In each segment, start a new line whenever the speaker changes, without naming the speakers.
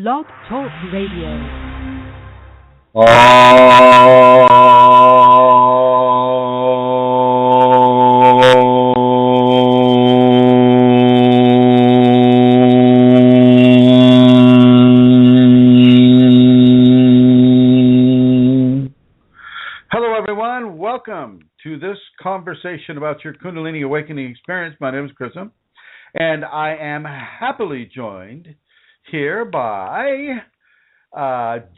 Blog Talk Radio.
Hello everyone, welcome to this conversation about your Kundalini awakening experience. My name is Chrism, and I am happily joined here by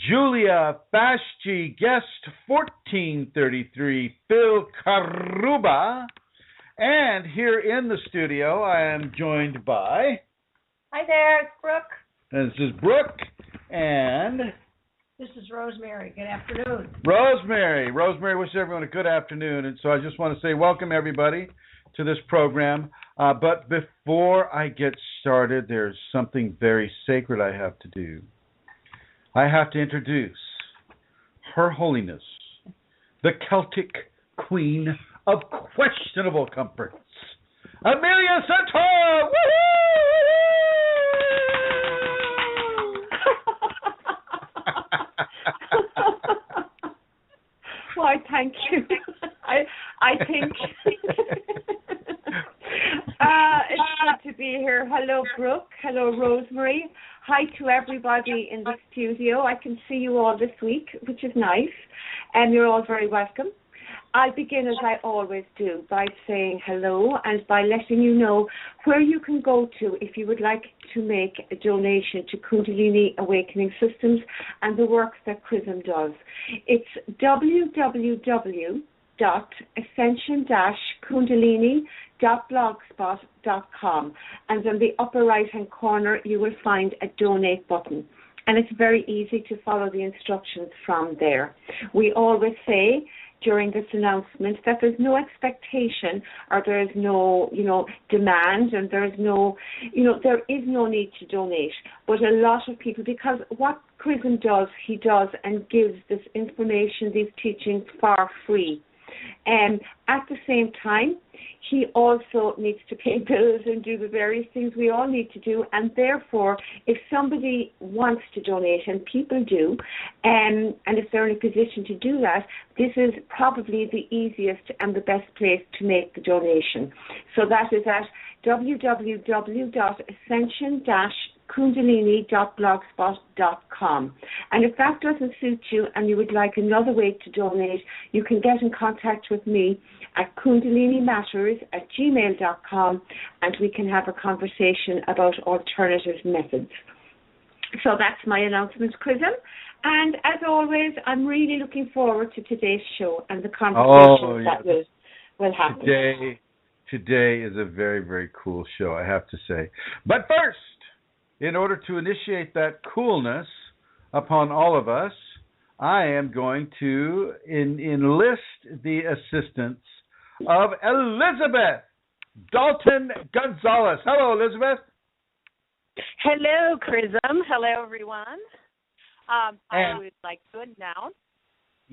Julia Fashji, guest 1433, Phil Karuba, and here in the studio I am joined by...
Hi there, it's Brooke.
And this is Brooke, and...
This is Rosemary. Good afternoon.
Rosemary wishes everyone a good afternoon, and so I just want to say welcome everybody to this program. But before I get started, there's something very sacred I have to do. I have to introduce Her Holiness, the Celtic Queen of Questionable Comforts, Amelia Centaur! Woohoo!
Why, thank you. I think it's good to be here. Hello, Brooke. Hello, Rosemary. Hi to everybody in the studio. I can see you all this week, which is nice, and you're all very welcome. I'll begin, as I always do, by saying hello and by letting you know where you can go to if you would like to make a donation to Kundalini Awakening Systems and the work that Chrism does. It's www.ascension-kundalini.blogspot.com, and on the upper right-hand corner you will find a donate button. And it's very easy to follow the instructions from there. We always say during this announcement that there's no expectation or there's no, demand, and there's no, there is no need to donate. But a lot of people, because what Chrism does, he does and gives this information, these teachings for free. And at the same time, he also needs to pay bills and do the various things we all need to do. And therefore, if somebody wants to donate, and people do, and if they're in a position to do that, this is probably the easiest and the best place to make the donation. So that is at www.ascension-kundalini.blogspot.com. And if that doesn't suit you and you would like another way to donate, you can get in contact with me at kundalinimatters@gmail.com, and we can have a conversation about alternative methods. So that's my announcement, Chrism. And as always, I'm really looking forward to today's show and the conversations that will happen.
Today is a very, very cool show, I have to say. But first, in order to initiate that coolness upon all of us, I am going to enlist the assistance of Elizabeth Dalton Gonzalez. Hello, Elizabeth.
Hello, Chrism. Hello, everyone. I would like to announce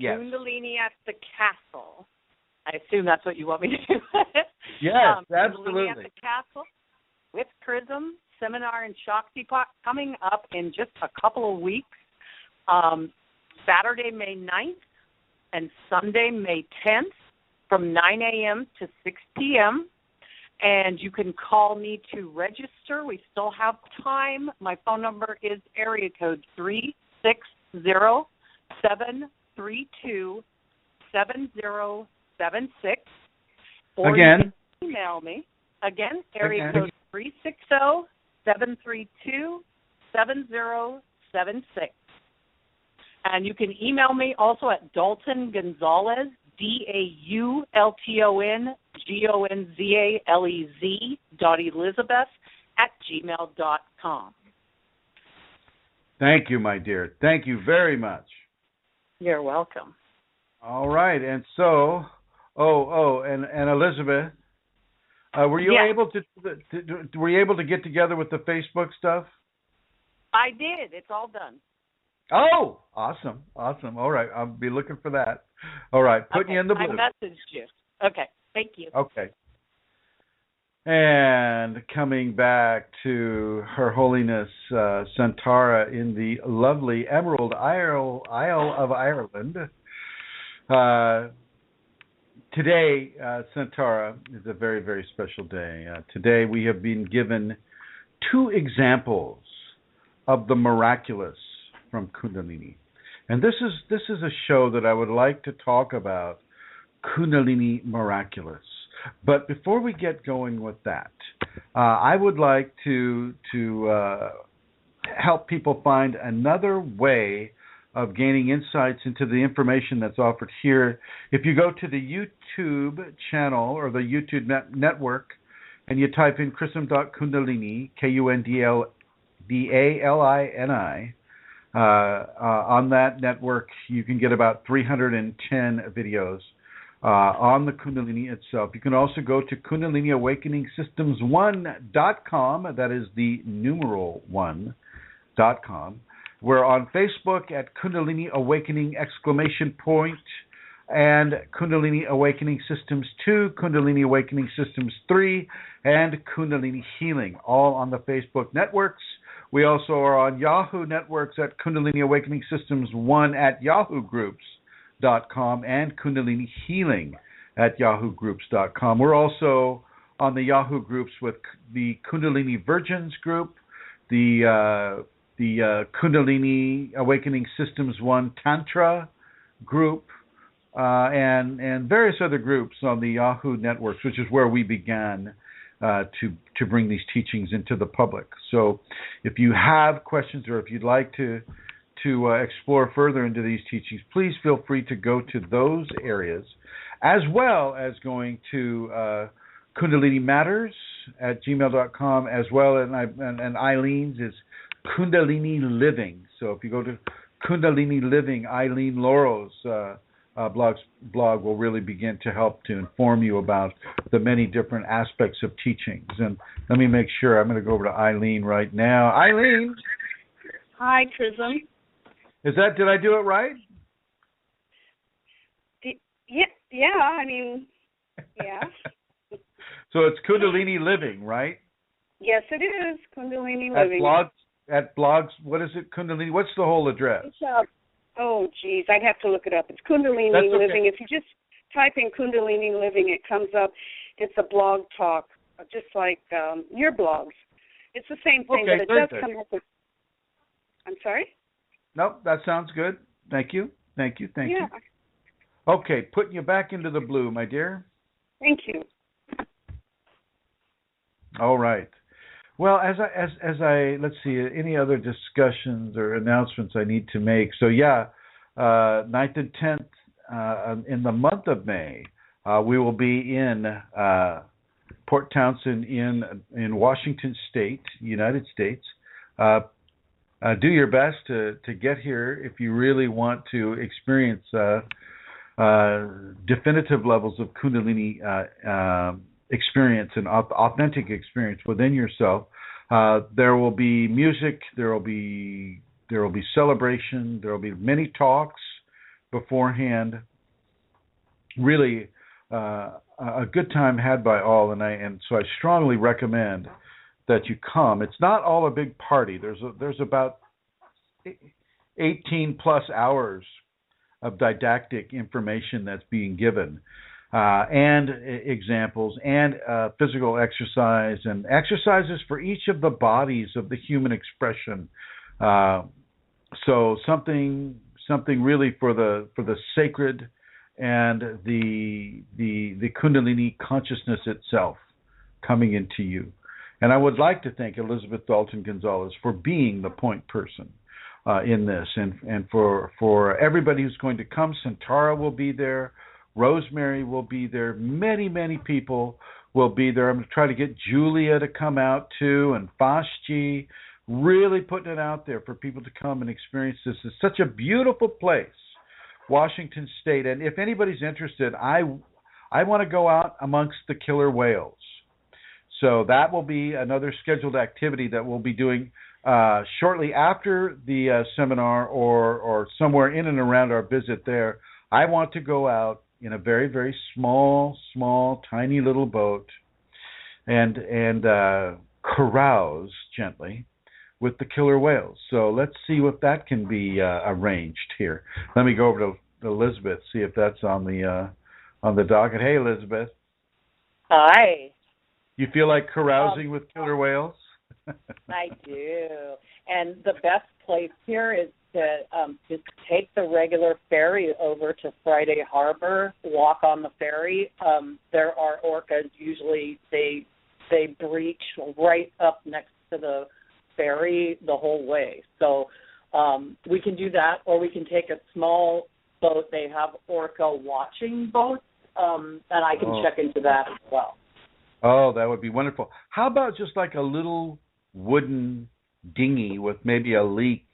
Kundalini at the Castle. I assume that's what you want me to do.
Yes, absolutely.
Kundalini at the Castle with Chrism seminar and Shakti coming up in just a couple of weeks. Saturday, May 9th and Sunday, May 10th from 9 a.m. to 6 p.m. And you can call me to register. We still have time. My phone number is area code 360-732-7076. Or
again,
you can email me. Again, area code 360-732-7076. And you can email me also at Dalton Gonzalez, DAULTONGONZALEZ.Elizabeth@gmail.com.
Thank you, my dear. Thank you very much.
You're welcome.
All right, and so, and Elizabeth, were you able to get together with the Facebook stuff?
I did. It's all done.
Oh, awesome. All right, I'll be looking for that. All right, putting you in the blue.
I messaged you. Okay, thank you.
Okay. And coming back to Her Holiness Santara in the lovely Emerald Isle of Ireland. Today, Santara, is a very, very special day. Today we have been given two examples of the miraculous from Kundalini. And this is a show that I would like to talk about Kundalini Miraculous. But before we get going with that, I would like to help people find another way of gaining insights into the information that's offered here. If you go to the YouTube channel or the YouTube network and you type in Chrism.Kundalini, Kundalini, on that network you can get about 310 videos on the Kundalini itself. You can also go to KundaliniAwakeningSystems1.com. That is the numeral 1.com. We're on Facebook at Kundalini Awakening ! And Kundalini Awakening Systems 2, Kundalini Awakening Systems 3, and Kundalini Healing, all on the Facebook networks. We also are on Yahoo networks at Kundalini Awakening Systems 1 at YahooGroups.com and Kundalini Healing at YahooGroups.com. We're also on the Yahoo groups with the Kundalini Virgins group, the Kundalini Awakening Systems 1 Tantra group, and various other groups on the Yahoo networks, which is where we began to bring these teachings into the public. So if you have questions or if you'd like to explore further into these teachings, please feel free to go to those areas, as well as going to Kundalini Matters at gmail.com, as well, and Eileen's is Kundalini Living. So if you go to Kundalini Living, Eileen Laurel's blog will really begin to help to inform you about the many different aspects of teachings. And let me make sure. I'm going to go over to Eileen right now. Eileen.
Hi, Chrism.
Did I do it right?
Yeah, I mean, yeah.
So it's Kundalini Living, right?
Yes, it is. Kundalini Living.
At blogs, what is it, Kundalini? What's the whole address?
Oh, geez, I'd have to look it up. It's Kundalini Living. If you just type in Kundalini Living, it comes up. It's a blog talk, just like your blogs. It's the same thing, but it does come up with... I'm sorry?
Nope, that sounds good. Thank you.
Yeah.
Okay, putting you back into the blue, my dear.
Thank you.
All right. Well, as I let's see, any other discussions or announcements I need to make. So 9th and 10th in the month of May, we will be in Port Townsend in Washington State, United States. Do your best to get here if you really want to experience definitive levels of Kundalini experience and authentic experience within yourself. There will be music. There will be celebration. There will be many talks beforehand. Really, a good time had by all, and so I strongly recommend that you come. It's not all a big party. There's about 18 plus hours of didactic information that's being given, and examples, and physical exercise, and exercises for each of the bodies of the human expression. So something really for the sacred and the Kundalini consciousness itself coming into you. And I would like to thank Elizabeth Dalton Gonzalez for being the point person in this, and for everybody who's going to come. Santara will be there. Rosemary will be there. Many, many people will be there. I'm going to try to get Julia to come out too, and Fashji, really putting it out there for people to come and experience this. It's such a beautiful place, Washington State. And if anybody's interested, I want to go out amongst the killer whales. So that will be another scheduled activity that we'll be doing shortly after the seminar, or somewhere in and around our visit there. I want to go out in a very, very small, tiny little boat and carouse gently with the killer whales. So let's see if that can be arranged here. Let me go over to Elizabeth, see if that's on the docket. Hey, Elizabeth.
Hi.
You feel like carousing with killer whales?
I do. And the best place here is to just take the regular ferry over to Friday Harbor, walk on the ferry. There are orcas. Usually they breach right up next to the ferry the whole way. So we can do that, or we can take a small boat. They have orca watching boats, and I can check into that as well.
Oh, that would be wonderful. How about just like a little wooden dinghy with maybe a leak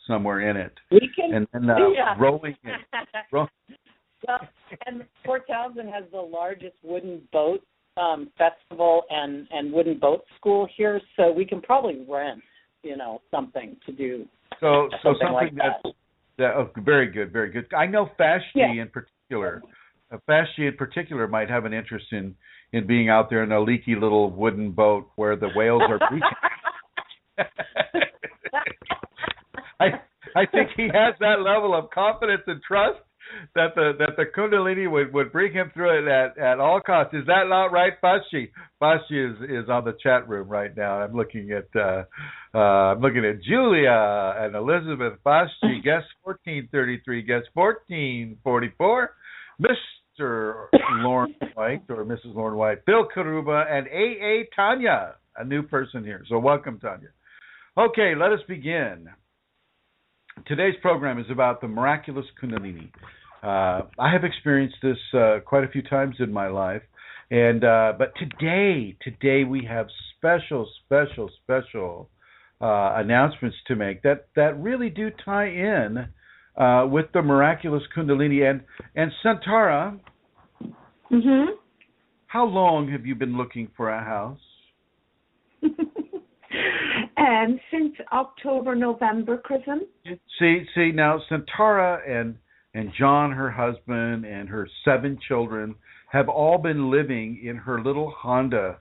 somewhere in it?
We can,
and then rowing it.
Well, and Port Townsend has the largest wooden boat festival and wooden boat school here, so we can probably rent, something to do.
So something
like that.
Very good, very good. I know Fashti in particular. Fashti in particular might have an interest in being out there in a leaky little wooden boat where the whales are breaching. I think he has that level of confidence and trust that the Kundalini would bring him through it at all costs. Is that not right, Fashti? Fashti is on the chat room right now. I'm looking at Julia and Elizabeth. Fashti, guest 1433, guest 1444, Mr. Lauren White or Mrs. Lauren White, Bill Karuba, and A.A. Tanya, a new person here. So welcome, Tanya. Okay, let us begin. Today's program is about the miraculous Kundalini. I have experienced this quite a few times in my life, and but today we have special announcements to make that really do tie in with the miraculous Kundalini. And Santara, how long have you been looking for a house?
Since October, November, Chrism.
See now, Santara and John, her husband, and her 7 children have all been living in her little Honda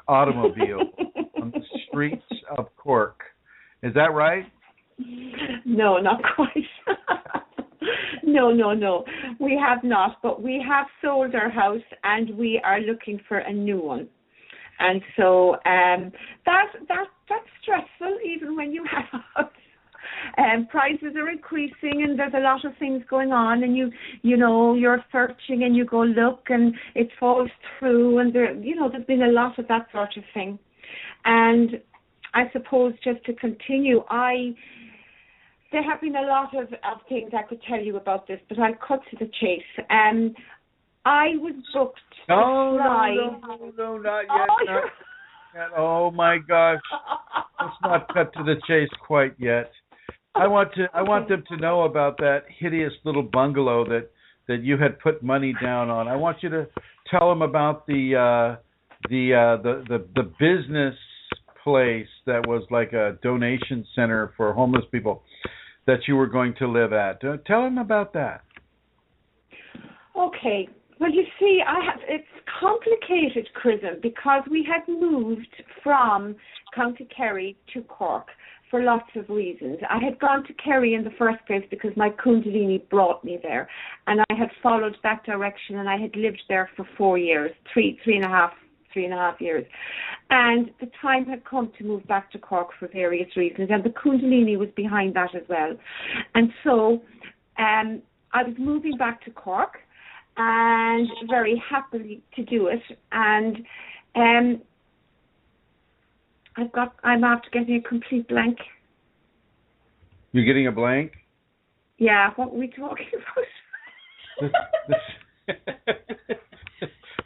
automobile on the streets of Cork. Is that right?
No, not quite. No. We have not, but we have sold our house and we are looking for a new one. And so that's stressful even when you have a house. Prices are increasing and there's a lot of things going on, and you're searching and you go look and it falls through, and there's been a lot of that sort of thing. And I suppose just to continue, there have been a lot of things I could tell you about this, but I'll cut to the chase. I was booked to fly.
No, not yet. Not yet. Oh my gosh! Let's not cut to the chase quite yet. I want them to know about that hideous little bungalow that you had put money down on. I want you to tell them about the business place that was like a donation center for homeless people that you were going to live at. Tell them about that.
Okay. Well, you see, it's complicated, Chrism, because we had moved from County Kerry to Cork for lots of reasons. I had gone to Kerry in the first place because my Kundalini brought me there, and I had followed that direction, and I had lived there for 4 years, three and a half years. And the time had come to move back to Cork for various reasons, and the Kundalini was behind that as well. And so I was moving back to Cork, and very happily to do it. And I'm after getting a complete blank.
You're getting a blank?
Yeah, what were we talking about?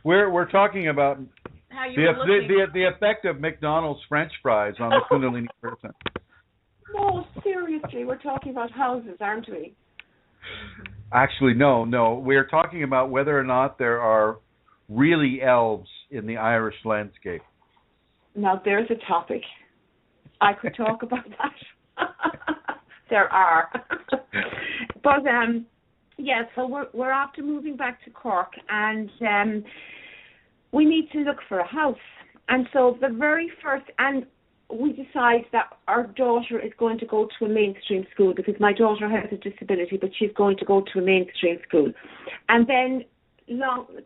We're talking about
How you
the effect of McDonald's French fries on the Kundalini person.
No, seriously, we're talking about houses, aren't we?
Actually, no. We're talking about whether or not there are really elves in the Irish landscape.
Now, there's a topic. I could talk about that. There are. But, so we're after moving back to Cork, and we need to look for a house. And so the very first, and we decide that our daughter is going to go to a mainstream school because my daughter has a disability, but she's going to go to a mainstream school. And then,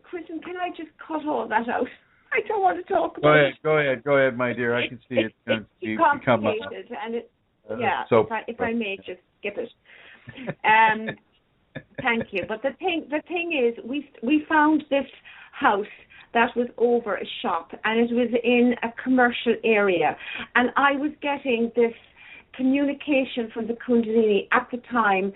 Chrism, can I just cut all that out? I don't want to talk about it.
Go ahead, my dear. I can see it's going to become
complicated, and if I may just skip it. Thank you. But the thing is, we found this house that was over a shop, and it was in a commercial area, and I was getting this communication from the Kundalini at the time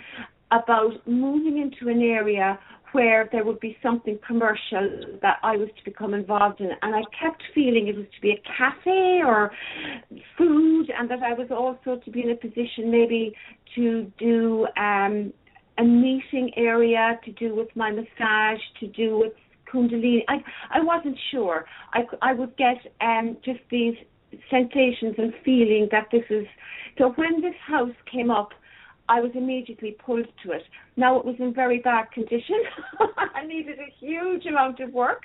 about moving into an area where there would be something commercial that I was to become involved in. And I kept feeling it was to be a cafe or food, and that I was also to be in a position maybe to do a meeting area to do with my massage, to do with Kundalini. I wasn't sure. I would get just these sensations and feeling that this is... So when this house came up, I was immediately pulled to it. Now, it was in very bad condition. I needed a huge amount of work,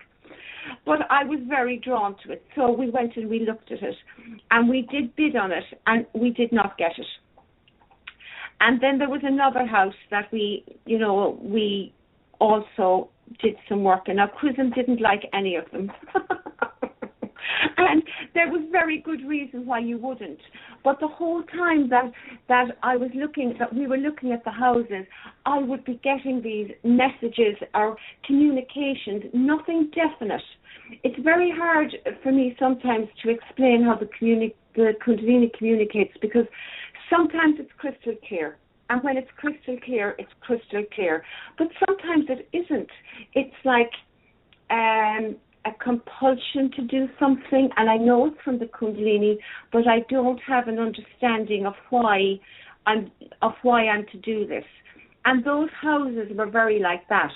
but I was very drawn to it. So we went and we looked at it, and we did bid on it, and we did not get it. And then there was another house that we also did some work in. Now, Chrism didn't like any of them. And there was very good reason why you wouldn't. But the whole time that we were looking at the houses, I would be getting these messages or communications, nothing definite. It's very hard for me sometimes to explain how the Kundalini communicates, because sometimes it's crystal clear. And when it's crystal clear, it's crystal clear. But sometimes it isn't. It's like a compulsion to do something, and I know it's from the Kundalini, but I don't have an understanding of why I'm to do this. And those houses were very like that.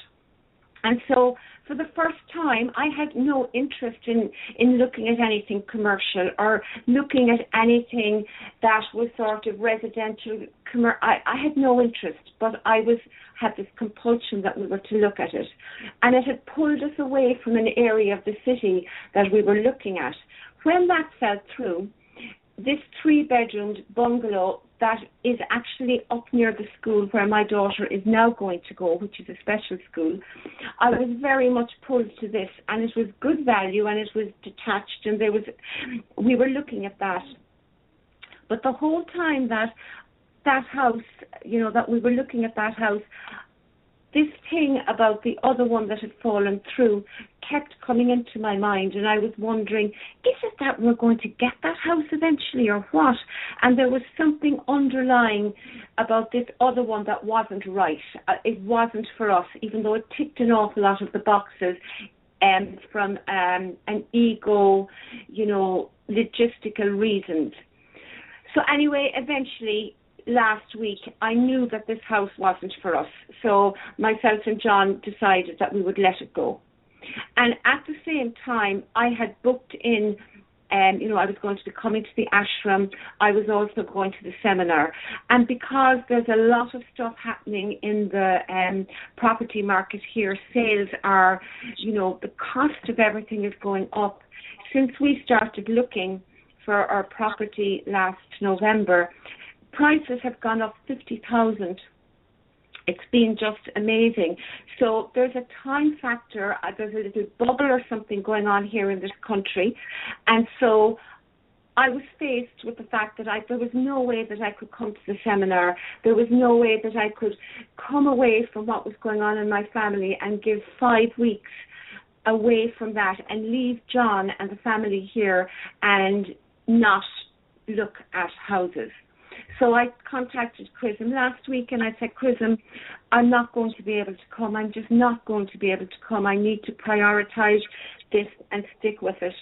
And so for the first time, I had no interest in looking at anything commercial or looking at anything that was sort of residential. I had no interest, but I had this compulsion that we were to look at it. And it had pulled us away from an area of the city that we were looking at. When that fell through, this 3-bedroomed bungalow that is actually up near the school where my daughter is now going to go, which is a special school, I was very much pulled to this, and it was good value, and it was detached, and we were looking at that. But the whole time that house, that we were looking at that house, this thing about the other one that had fallen through kept coming into my mind, and I was wondering, is it that we're going to get that house eventually or what? And there was something underlying about this other one that wasn't right. It wasn't for us, even though it ticked an awful lot of the boxes from an ego, logistical reasons. So anyway, eventually, last week, I knew that this house wasn't for us. So myself and John decided that we would let it go. And at the same time, I had booked in, I was going to be coming to the ashram. I was also going to the seminar. And because there's a lot of stuff happening in the property market here, sales are, the cost of everything is going up. Since we started looking for our property last November, prices have gone up 50,000. It's been just amazing. So there's a time factor. There's a little bubble or something going on here in this country. And so I was faced with the fact that there was no way that I could come to the seminar. There was no way that I could come away from what was going on in my family and give 5 weeks away from that and leave John and the family here and not look at houses. So I contacted Chrism last week, and I said, Chrism, I'm not going to be able to come. I'm just not going to be able to come. I need to prioritize this and stick with it.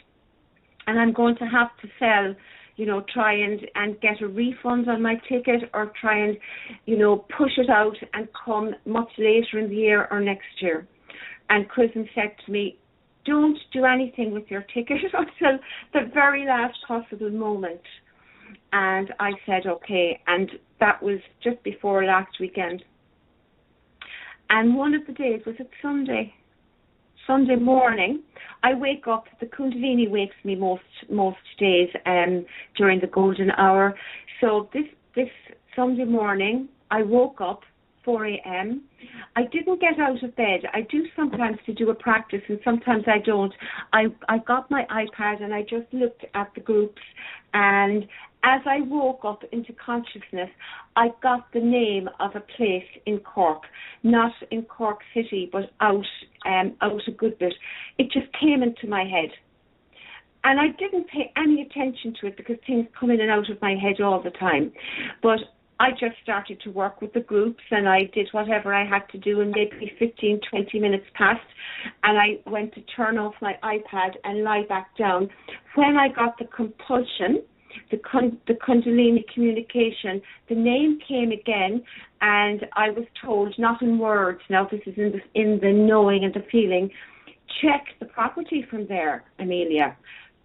And I'm going to have to sell, try and get a refund on my ticket, or try and, push it out and come much later in the year or next year. And Chrism said to me, don't do anything with your ticket until the very last possible moment. And I said, okay, and that was just before last weekend. And one of the days, was it Sunday? Sunday morning, I wake up. The Kundalini wakes me most days during the golden hour. So this Sunday morning, I woke up 4 a.m. I didn't get out of bed. I do sometimes to do a practice, and sometimes I don't. I got my iPad and I just looked at the groups, and as I woke up into consciousness, I got the name of a place in Cork, not in Cork City, but out a good bit. It just came into my head. And I didn't pay any attention to it because things come in and out of my head all the time. But I just started to work with the groups, and I did whatever I had to do, and maybe 15, 20 minutes passed, and I went to turn off my iPad and lie back down. When I got the compulsion, the Kundalini communication, the name came again, and I was told, not in words, now this is in the knowing and the feeling, check the property from there, Amelia.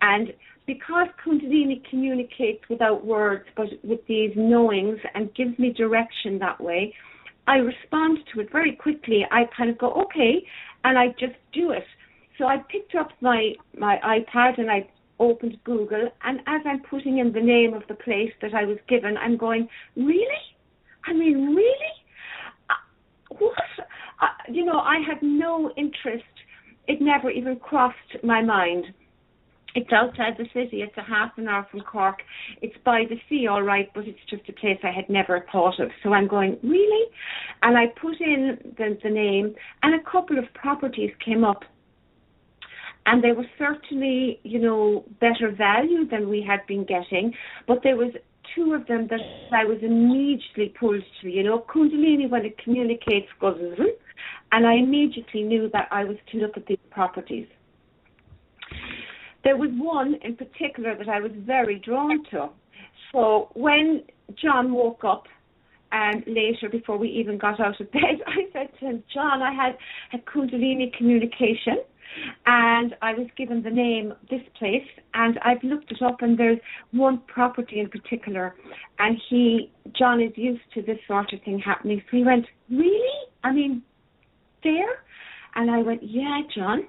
And because Kundalini communicates without words, but with these knowings and gives me direction that way, I respond to it very quickly. I kind of go, okay, and I just do it. So I picked up my iPad and I opened Google, and as I'm putting in the name of the place that I was given, I'm going, really? I mean, really? What? I had no interest. It never even crossed my mind. It's outside the city. It's a half an hour from Cork. It's by the sea, all right, but it's just a place I had never thought of. So I'm going, really? And I put in the name, and a couple of properties came up. And they were certainly, better value than we had been getting. But there was two of them that I was immediately pulled to. Kundalini, when it communicates, goes, and I immediately knew that I was to look at these properties. There was one in particular that I was very drawn to. So when John woke up, and later, before we even got out of bed, I said to him, John, I had a Kundalini communication, and I was given the name, this place, and I've looked it up, and there's one property in particular, and John is used to this sort of thing happening. So he went, really? I mean, there? And I went, yeah, John.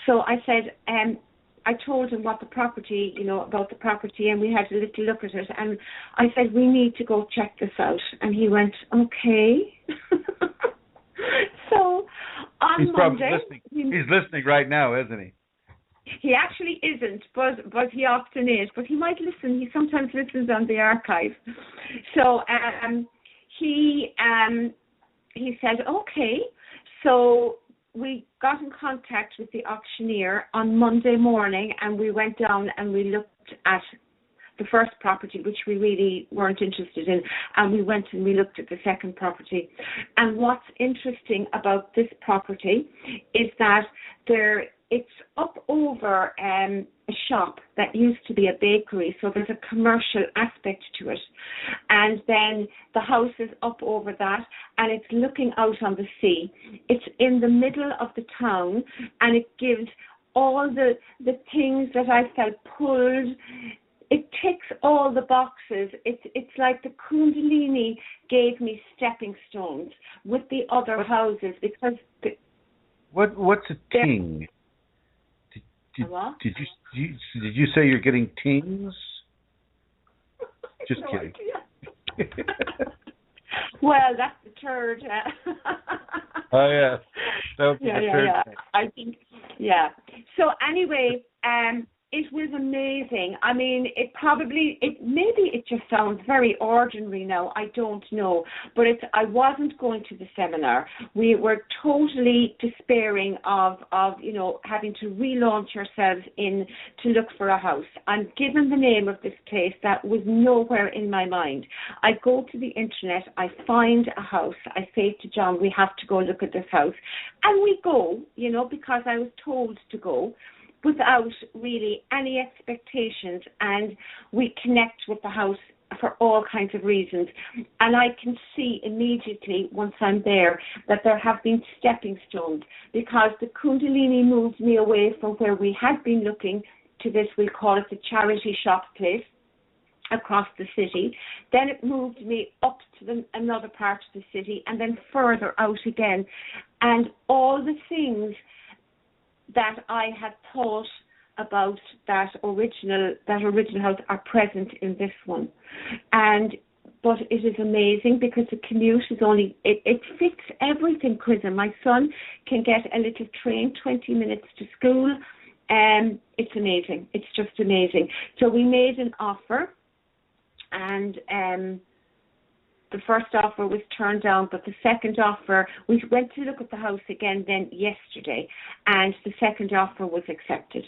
So I said, I told him what the property, about the property, and we had a little look at it. And I said, we need to go check this out. And he went, okay. So on
He's
Monday,
probably listening. He's listening right now, isn't he?
He actually isn't, but he often is. But he might listen. He sometimes listens on the archive. So he said, okay. So we got in contact with the auctioneer on Monday morning, and we went down and we looked at the first property, which we really weren't interested in, and we went and we looked at the second property. And what's interesting about this property is that it's up over a shop that used to be a bakery, so there's a commercial aspect to it. And then the house is up over that, and it's looking out on the sea. It's in the middle of the town, and it gives all the things that I felt pulled. It ticks all the boxes. It's like the Kundalini gave me stepping stones with the other houses, because
what's a ting? Did you say you're getting tings? Just kidding.
Well, that's the third.
Oh yeah, that would be
the
third.
Yeah. I think, yeah. So anyway, it was amazing. I mean, maybe it just sounds very ordinary now. I don't know. But I wasn't going to the seminar. We were totally despairing of having to relaunch ourselves in to look for a house. I'm given the name of this place that was nowhere in my mind. I go to the internet. I find a house. I say to John, we have to go look at this house. And we go, because I was told to go, without really any expectations, and we connect with the house for all kinds of reasons. And I can see immediately once I'm there that there have been stepping stones, because the Kundalini moved me away from where we had been looking to this, we'll call it the charity shop place, across the city. Then it moved me up to another part of the city, and then further out again. And all the things that I had thought about that original house are present in this one. But it is amazing because the commute is it fits everything, Chrism. My son can get a little train, 20 minutes to school, and it's amazing. It's just amazing. So we made an offer, and the first offer was turned down, but the second offer, we went to look at the house again then yesterday, and the second offer was accepted.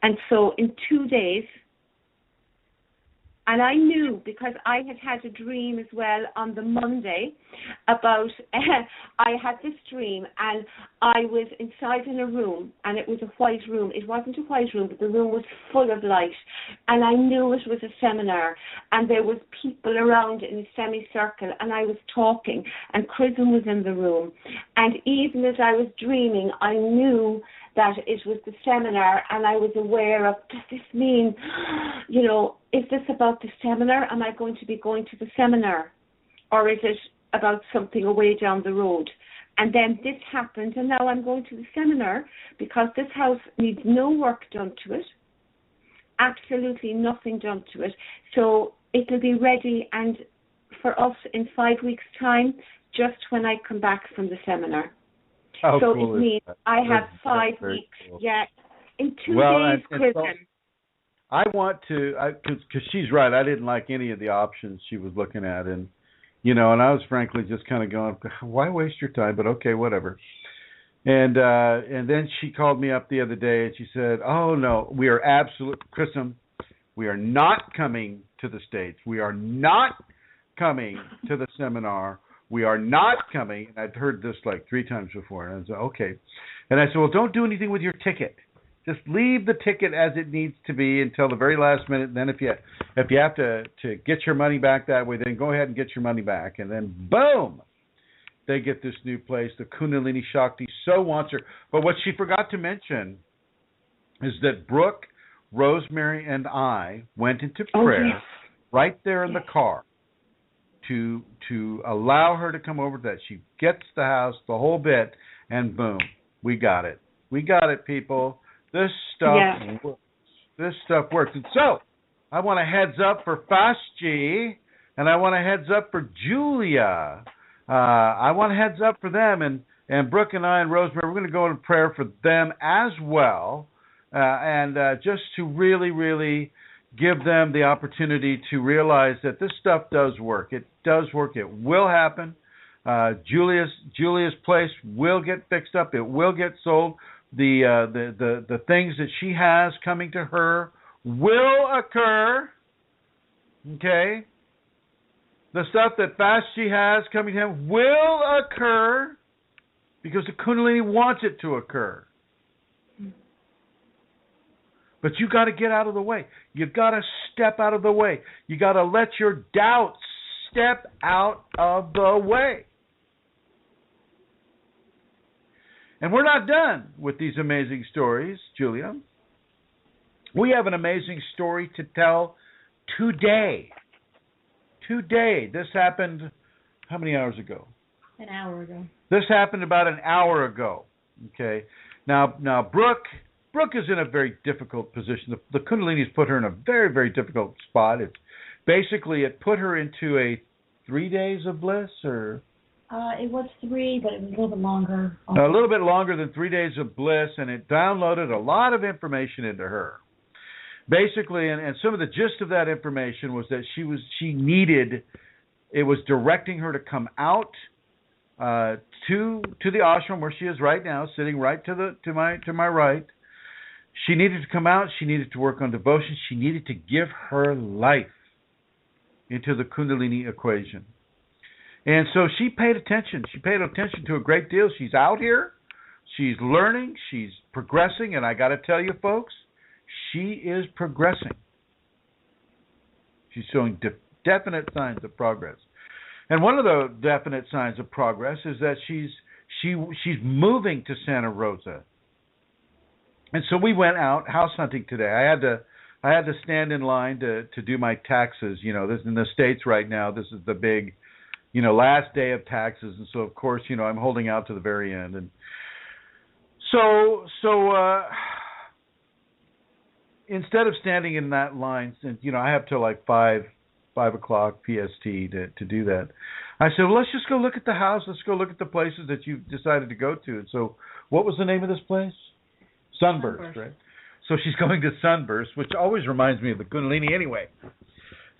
And so in 2 days, and I knew because I had a dream as well on the Monday about, I had this dream and I was inside in a room and it was a white room. It wasn't a white room, but the room was full of light. And I knew it was a seminar and there was people around in a semicircle and I was talking and Chrism was in the room. And even as I was dreaming, I knew that it was the seminar and I was aware of, does this mean, is this about the seminar? Am I going to be going to the seminar? Or is it about something away down the road? And then this happened and now I'm going to the seminar because this house needs no work done to it. Absolutely nothing done to it. So it'll be ready and for us in 5 weeks' time, just when I come back from the seminar.
How
so
cool
it means I have 5 weeks.
Cool.
Yeah, in 2 days, Chrism.
So I want to, because she's right. I didn't like any of the options she was looking at, and and I was frankly just kind of going, why waste your time? But okay, whatever. And then she called me up the other day and she said, "Oh no, we are Chrism, we are not coming to the States. We are not coming to the seminar. We are not coming." And I'd heard this like 3 times before. And I said, okay. And I said, well, don't do anything with your ticket. Just leave the ticket as it needs to be until the very last minute. And then if you have to get your money back that way, then go ahead and get your money back. And then boom, they get this new place. The Kundalini Shakti so wants her. But what she forgot to mention is that Brooke, Rosemary, and I went into prayer right there in the car to allow her to come over to that. She gets the house, the whole bit, and boom, we got it. We got it, people. This stuff works. This stuff works. And so, I want a heads up for Fast G, and I want a heads up for Julia. I want a heads up for them, and Brooke and I and Rosemary, we're going to go into prayer for them as well, and just to really, really give them the opportunity to realize that this stuff does work. It does work. It will happen. Julia's place will get fixed up. It will get sold. The things that she has coming to her will occur. Okay? The stuff that Fast she has coming to him will occur because the Kundalini wants it to occur. But you got to get out of the way. You got to step out of the way. You got to let your doubts step out of the way. And we're not done with these amazing stories, Julia. We have an amazing story to tell today. Today. This happened how many hours ago?
An hour ago.
This happened about an hour ago. Okay. Now Brooke is in a very difficult position. The Kundalini's put her in a very, very difficult spot. It put her into a 3 days of bliss, or
it was 3, but it was a little bit longer.
A little bit longer than 3 days of bliss, and it downloaded a lot of information into her. Basically, and some of the gist of that information was that it was directing her to come out to the ashram where she is right now, sitting right to my right. She needed to come out. She needed to work on devotion. She needed to give her life into the Kundalini equation. And so she paid attention. She paid attention to a great deal. She's out here. She's learning. She's progressing. And I got to tell you, folks, she is progressing. She's showing definite signs of progress. And one of the definite signs of progress is that she's moving to Santa Rosa. And so we went out house hunting today. I had to stand in line to do my taxes. This in the States right now. This is the big, last day of taxes, and so of course, I'm holding out to the very end. And So instead of standing in that line, since I have till like 5 o'clock PST to do that, I said, well, let's just go look at the house. Let's go look at the places that you decided to go to. And so, what was the name of this place? Sunburst, right? So she's going to Sunburst, which always reminds me of the Kundalini anyway.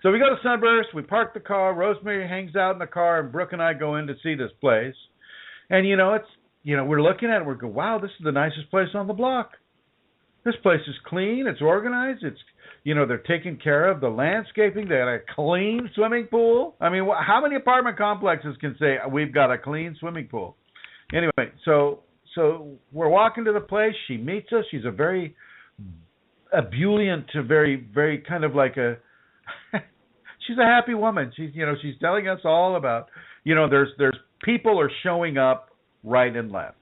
So we go to Sunburst, we park the car, Rosemary hangs out in the car, and Brooke and I go in to see this place. And, we're looking at it, we're going, wow, this is the nicest place on the block. This place is clean, it's organized, it's, they're taking care of the landscaping, they got a clean swimming pool. I mean, how many apartment complexes can say, we've got a clean swimming pool? Anyway, so we're walking to the place, she meets us, she's a very ebullient, very, very kind of like a, she's a happy woman. She's telling us all about, there's people are showing up right and left.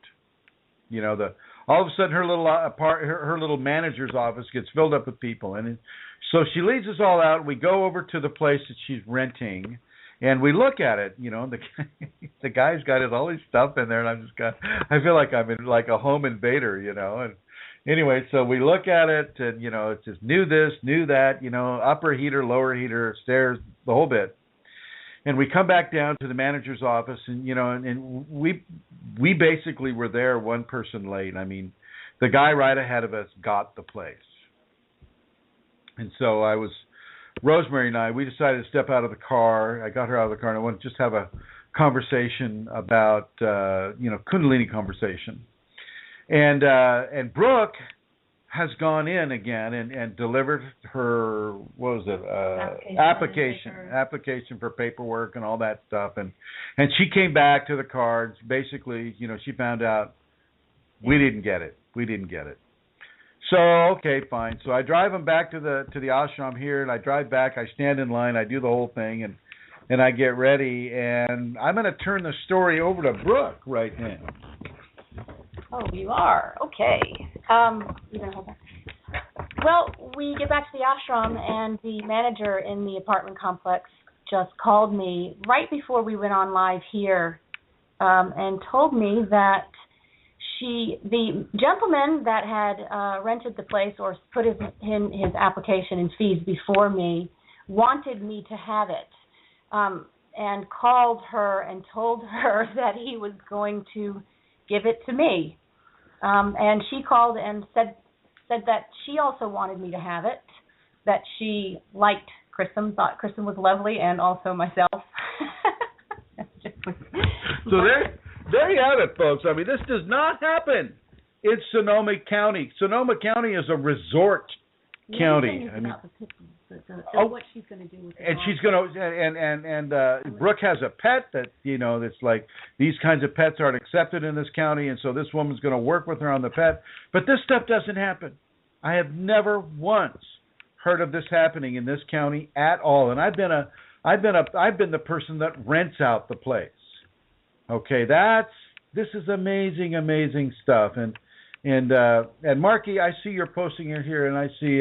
All of a sudden her little manager's office gets filled up with people, and so she leads us all out. We go over to the place that she's renting, and we look at it. The guy's got all his stuff in there, and I feel like I'm in like a home invader, And anyway, so we look at it, and it's just new this, new that, upper heater, lower heater, stairs, the whole bit. And we come back down to the manager's office, and and we basically were there one person late. I mean, the guy right ahead of us got the place, and so Rosemary and I, we decided to step out of the car. I got her out of the car, and I wanted to just have a conversation about Kundalini conversation, and Brooke has gone in again and delivered her, what was it, application for paperwork and all that stuff, and she came back to the cards. Basically, she found out we didn't get it. So okay, fine. So I drive them back to the ashram here, and I drive back. I stand in line. I do the whole thing, and I get ready, and I'm going to turn the story over to Brooke right now.
Oh, you are? Okay. You better hold on. Well, we get back to the ashram, and the manager in the apartment complex just called me right before we went on live here, and told me that the gentleman that had rented the place or put his application and fees before me wanted me to have it, and called her and told her that he was going to give it to me. And she called and said that she also wanted me to have it, that she liked Chrism, thought Chrism was lovely, and also myself.
So there you have it, folks. I mean, this does not happen in Sonoma County. Sonoma County is a resort county. I mean,
what she's going to do with it.
And she's going to, and Brooke has a pet that, that's like, these kinds of pets aren't accepted in this county, and so this woman's going to work with her on the pet. But this stuff doesn't happen. I have never once heard of this happening in this county at all. And I've been the person that rents out the place. Okay, this is amazing stuff. And Marky, I see you're posting it here, and I see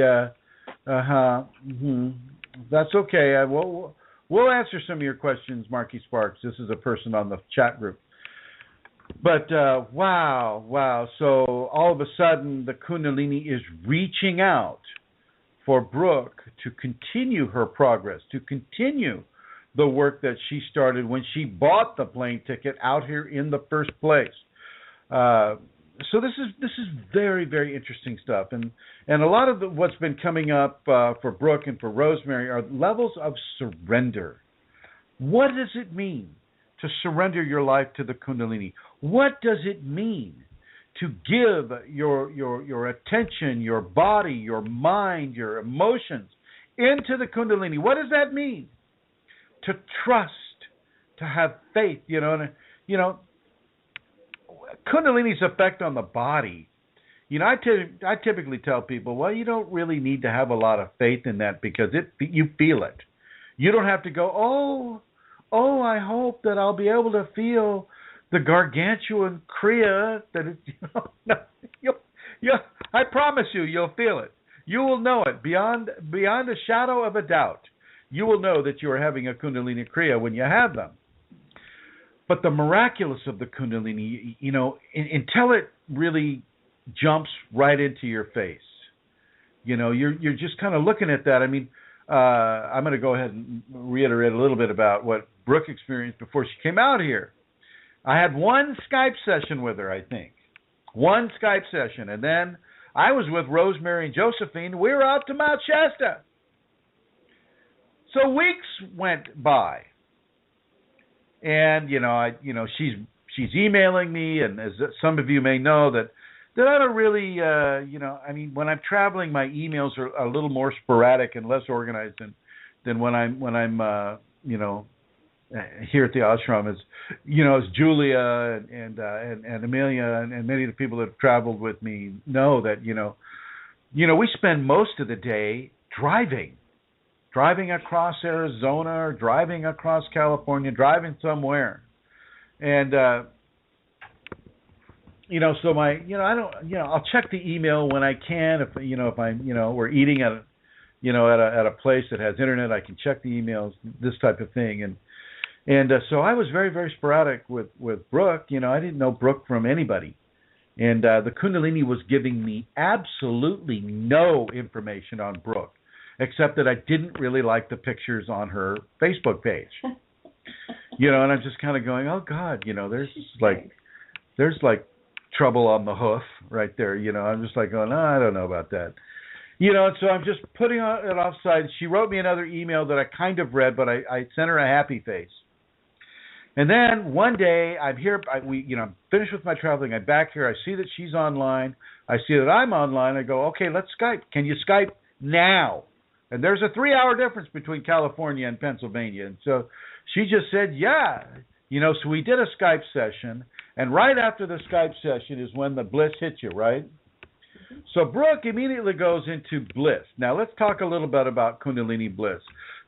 that's okay. We'll answer some of your questions, Marky Sparks. This is a person on the chat group. But wow. So all of a sudden, the Kundalini is reaching out for Brooke to continue her progress, to continue the work that she started when she bought the plane ticket out here in the first place. So this is very, very interesting stuff, and a lot of what's been coming up for Brooke and for Rosemary are levels of surrender. What does it mean to surrender your life to the Kundalini? What does it mean to give your attention, your body, your mind, your emotions into the Kundalini? What does that mean? To trust, to have faith, Kundalini's effect on the body. I typically tell people, well, you don't really need to have a lot of faith in that because you feel it. You don't have to go, I hope that I'll be able to feel the gargantuan kriya that it, I promise you'll feel it. You will know it beyond a shadow of a doubt. You will know that you are having a Kundalini kriya when you have them. But the miraculous of the Kundalini, until it really jumps right into your face. You know, you're just kind of looking at that. I mean, I'm going to go ahead and reiterate a little bit about what Brooke experienced before she came out here. I had one Skype session with her, I think. One Skype session. And then I was with Rosemary and Josephine. We were out to Mount Shasta. So weeks went by. And, she's emailing me, and as some of you may know, that I don't really, when I'm traveling, my emails are a little more sporadic and less organized than when I'm here at the ashram. As Julia and Amelia and many of the people that have traveled with me know that we spend most of the day driving across Arizona, or driving across California, driving somewhere, and so I'll check the email when I can. If we're eating at a place that has internet, I can check the emails, this type of thing, and so I was very, very sporadic with Brooke. I didn't know Brooke from anybody, and the Kundalini was giving me absolutely no information on Brooke, except that I didn't really like the pictures on her Facebook page. And I'm just kind of going, oh God, there's like trouble on the hoof right there. I'm just like going, I don't know about that. And so I'm just putting it offside. She wrote me another email that I kind of read, but I sent her a happy face. And then one day I'm here, I'm finished with my traveling. I'm back here. I see that she's online. I see that I'm online. I go, okay, let's Skype. Can you Skype now? And there's a 3-hour difference between California and Pennsylvania. And so she just said, yeah. So we did a Skype session. And right after the Skype session is when the bliss hits you, right? Mm-hmm. So Brooke immediately goes into bliss. Now let's talk a little bit about Kundalini bliss.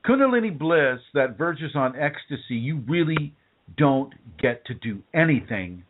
Kundalini bliss that verges on ecstasy, you really don't get to do anything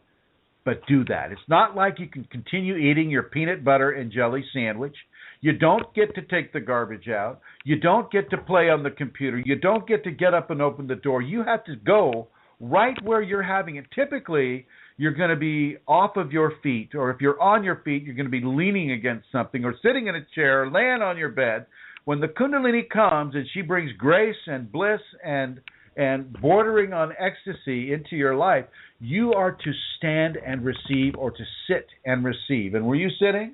but do that. It's not like you can continue eating your peanut butter and jelly sandwich. You don't get to take the garbage out. You don't get to play on the computer. You don't get to get up and open the door. You have to go right where you're having it. Typically, you're going to be off of your feet, or if you're on your feet, you're going to be leaning against something or sitting in a chair or laying on your bed. When the Kundalini comes and she brings grace and bliss and bordering on ecstasy into your life, you are to stand and receive, or to sit and receive. And were you sitting?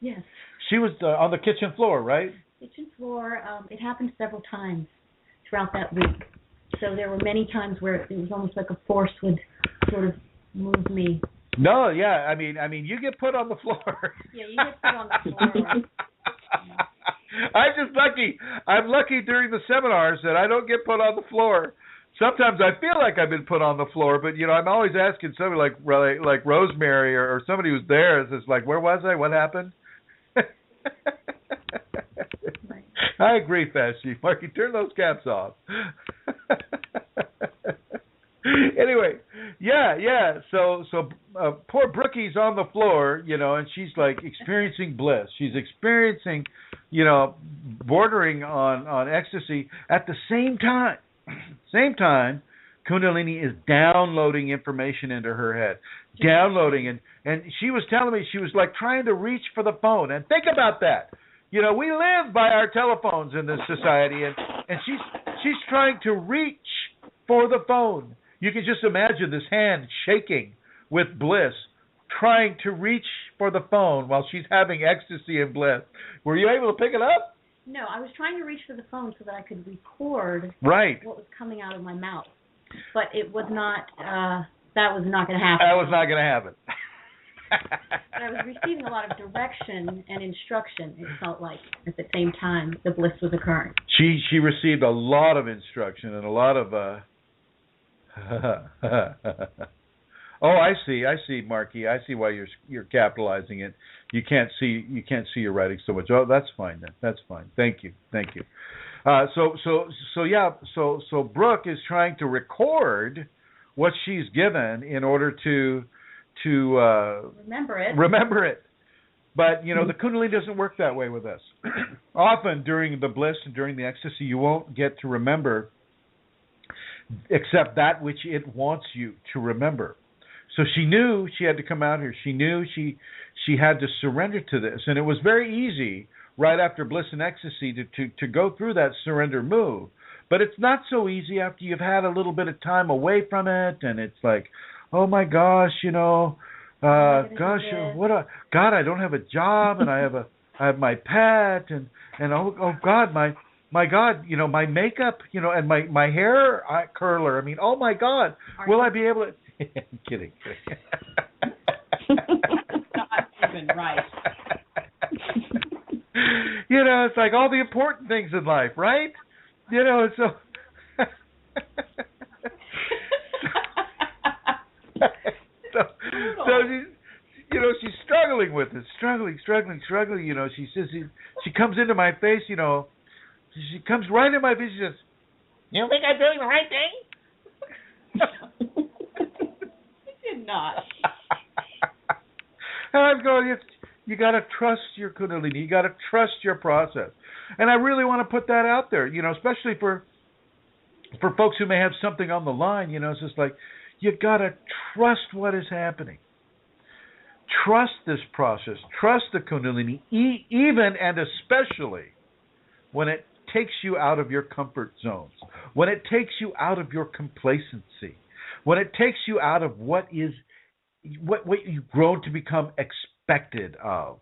Yes.
She was on the kitchen floor, right?
Kitchen floor. It happened several times throughout that week. So there were many times where it was almost like a force would sort of move me.
No, yeah. I mean, you get put on the floor.
Yeah, you get put on the floor.
I'm just lucky. I'm lucky during the seminars that I don't get put on the floor. Sometimes I feel like I've been put on the floor, but I'm always asking somebody like Rosemary or somebody who's there. It's like, where was I? What happened?
Right.
I agree, Fasty. Marky, turn those caps off. Anyway, yeah. So poor Brookie's on the floor, and she's like experiencing bliss. She's experiencing, bordering on ecstasy. At the same time, Kundalini is downloading information into her head, and she was telling me she was like trying to reach for the phone. And think about that. We live by our telephones in this society, and she's trying to reach for the phone. You can just imagine this hand shaking with bliss, trying to reach for the phone while she's having ecstasy and bliss. Were you able to pick it up?
No, I was trying to reach for the phone so that I could record what was coming out of my mouth. But it was not, that was not going to happen.
That was not going to happen.
But I was receiving a lot of direction and instruction, it felt like, at the same time the bliss was occurring.
She received a lot of instruction and a lot of... Oh, I see, Marky. I see why you're capitalizing it. You can't see your writing so much. Oh, that's fine then. That's fine. Thank you. So Brooke is trying to record what she's given in order to remember it. But the Kundalini doesn't work that way with us. Often during the bliss and during the ecstasy, you won't get to remember except that which it wants you to remember. So she knew she had to come out here. She knew she had to surrender to this. And it was very easy right after Bliss and Ecstasy to go through that surrender move. But it's not so easy after you've had a little bit of time away from it, and it's like, oh my gosh, God, I don't have a job, and I have my pet, and oh God, my God, my makeup, and my hair curler. I mean, oh my God, will I be able to? I'm kidding.
Not even right.
It's like all the important things in life, right? So. so she's struggling with it, struggling. She says she comes into my face, she comes right in my face. She says, "You think I'm doing the right thing?"
You did not.
And I'm going, you got to trust your Kundalini. You got to trust your process. And I really want to put that out there, especially for folks who may have something on the line. It's just like, you got to trust what is happening. Trust this process. Trust the Kundalini, even and especially when it takes you out of your comfort zones, when it takes you out of your complacency, when it takes you out of what you've grown to become expected of.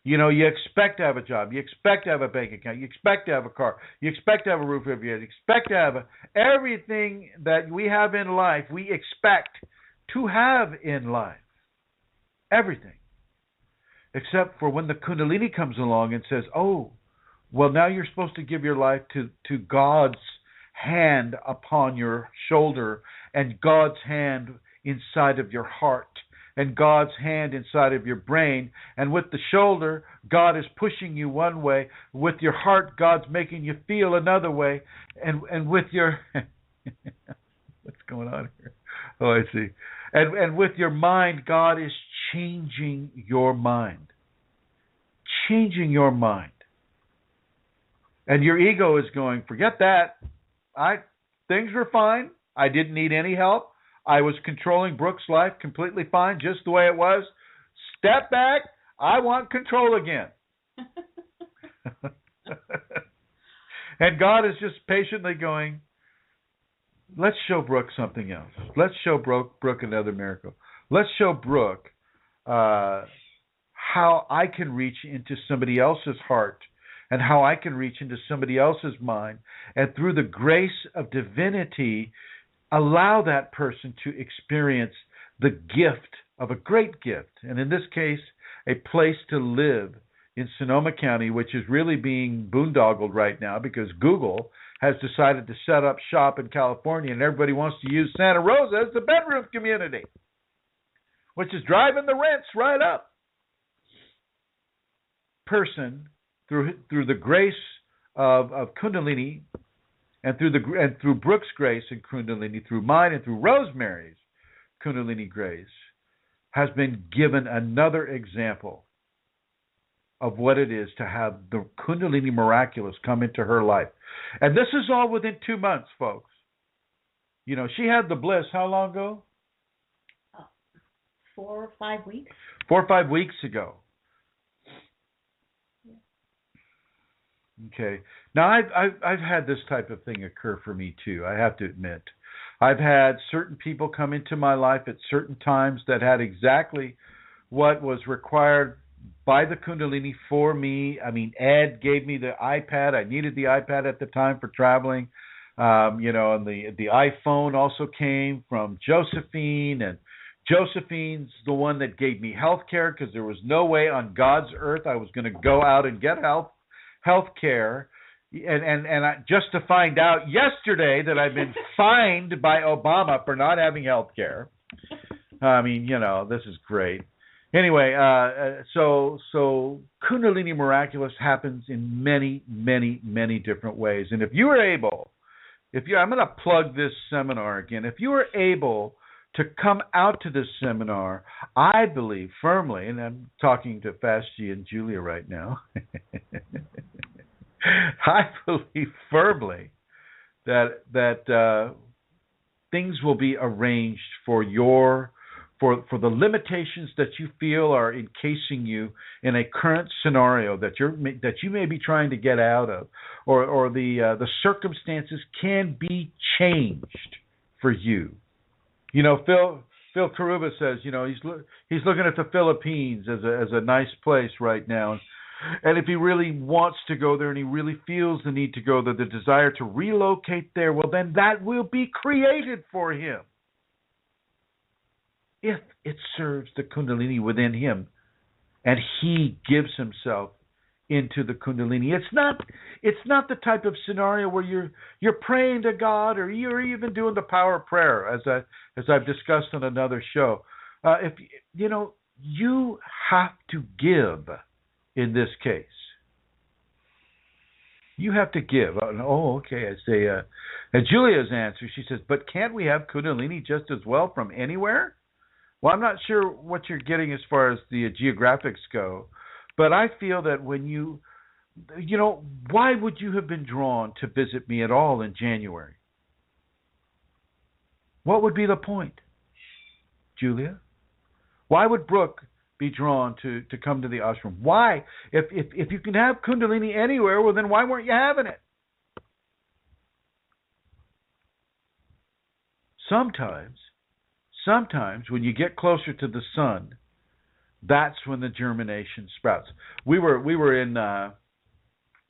You expect to have a job. You expect to have a bank account. You expect to have a car. You expect to have a roof over your head. You expect to have everything that we have in life, we expect to have in life. Everything. Except for when the Kundalini comes along and says, oh, well, now you're supposed to give your life to God's hand upon your shoulder and God's hand inside of your heart. And God's hand inside of your brain. And with the shoulder, God is pushing you one way. With your heart, God's making you feel another way. And with your... What's going on here? Oh, I see. And with your mind, God is changing your mind. Changing your mind. And your ego is going, forget that. Things were fine. I didn't need any help. I was controlling Brooke's life completely fine, just the way it was. Step back. I want control again. And God is just patiently going, let's show Brooke something else. Let's show Brooke another miracle. Let's show Brooke how I can reach into somebody else's heart and how I can reach into somebody else's mind. And through the grace of divinity, allow that person to experience the gift of a great gift. And in this case, a place to live in Sonoma County, which is really being boondoggled right now because Google has decided to set up shop in California and everybody wants to use Santa Rosa as the bedroom community, which is driving the rents right up. Person, through the grace of Kundalini, and through Brooke's grace and Kundalini, through mine and through Rosemary's Kundalini grace, has been given another example of what it is to have the Kundalini Miraculous come into her life. And this is all within 2 months, folks. She had the bliss how long ago?
4 or 5 weeks.
4 or 5 weeks ago. Okay. Now I've had this type of thing occur for me too. I have to admit, I've had certain people come into my life at certain times that had exactly what was required by the Kundalini for me. I mean, Ed gave me the iPad. I needed the iPad at the time for traveling. And the iPhone also came from Josephine, and Josephine's the one that gave me health care because there was no way on God's earth I was going to go out and get health care, and I, just to find out yesterday that I've been fined by Obama for not having health care. I mean, this is great. Anyway, so Kundalini Miraculous happens in many, many, many different ways. And if you are able, I'm going to plug this seminar again. If you are able to come out to this seminar, I believe firmly, and I'm talking to Fast G and Julia right now, I believe firmly that things will be arranged for for the limitations that you feel are encasing you in a current scenario that you may be trying to get out of, or the circumstances can be changed for you. You know, Phil Karuba says, you know, he's looking at the Philippines as a nice place right now, and if he really wants to go there and he really feels the need to go there, the desire to relocate there, well, then that will be created for him, if it serves the Kundalini within him and he gives himself into the Kundalini. It's not the type of scenario where you're praying to God, or you're even doing the power of prayer, as I've discussed on another show. If you know, you have to give in this case. You have to give. Oh, okay. I say, and Julia's answer, she says, but can't we have Kundalini just as well from anywhere? Well, I'm not sure what you're getting as far as the geographics go, but I feel that when you know, why would you have been drawn to visit me at all in January? What would be the point, Julia? Why would Brooke be drawn to come to the ashram? Why? If you can have Kundalini anywhere, well, then why weren't you having it? Sometimes when you get closer to the sun, that's when the germination sprouts. We were in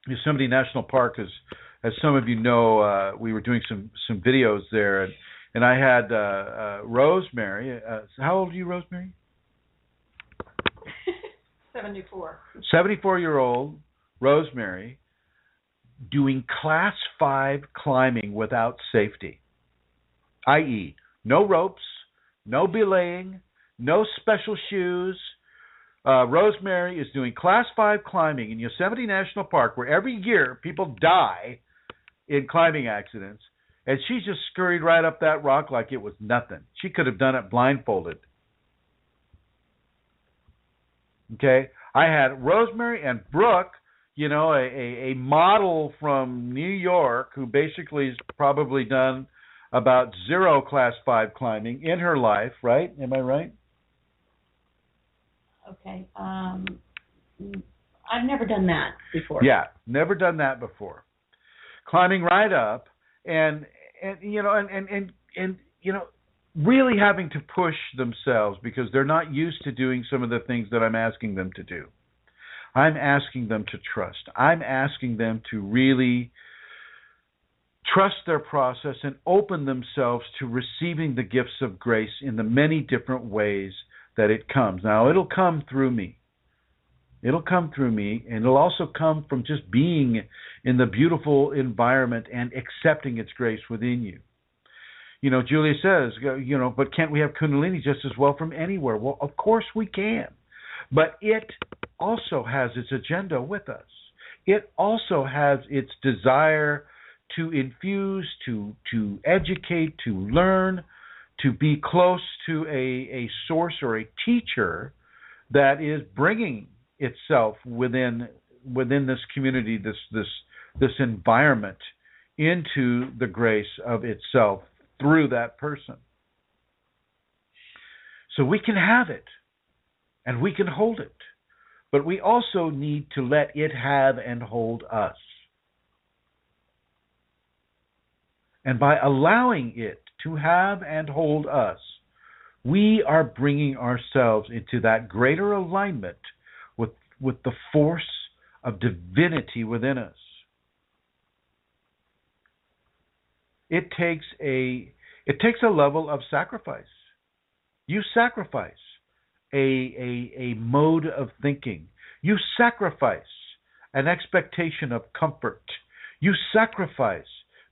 Yosemite National Park, as some of you know. We were doing some videos there, and I had Rosemary. How old are you, Rosemary?
74.
74-year-old Rosemary doing class 5 climbing without safety, i.e., no ropes, no belaying, no special shoes. Rosemary is doing class 5 climbing in Yosemite National Park, where every year people die in climbing accidents, and she just scurried right up that rock like it was nothing. She could have done it blindfolded. Okay, I had Rosemary and Brooke, you know, a model from New York who basically has probably done about 0 class 5 climbing in her life, right? Am I right?
Okay. I've never done that before.
Yeah, never done that before. Climbing right up, and you know, and you know, really having to push themselves because they're not used to doing some of the things that I'm asking them to do. I'm asking them to trust. I'm asking them to really trust their process and open themselves to receiving the gifts of grace in the many different ways that it comes. Now, it'll come through me. It'll come through me, and it'll also come from just being in the beautiful environment and accepting its grace within you. You know, Julia says, you know, but can't we have Kundalini just as well from anywhere? Well, of course we can. But it also has its agenda with us. It also has its desire to infuse, to educate, to learn, to be close to a source or a teacher that is bringing itself within this community, this environment, into the grace of itself through that person. So we can have it, and we can hold it, but we also need to let it have and hold us. And by allowing it to have and hold us, we are bringing ourselves into that greater alignment with the force of divinity within us. It takes a level of sacrifice. You sacrifice a mode of thinking. You sacrifice an expectation of comfort. You sacrifice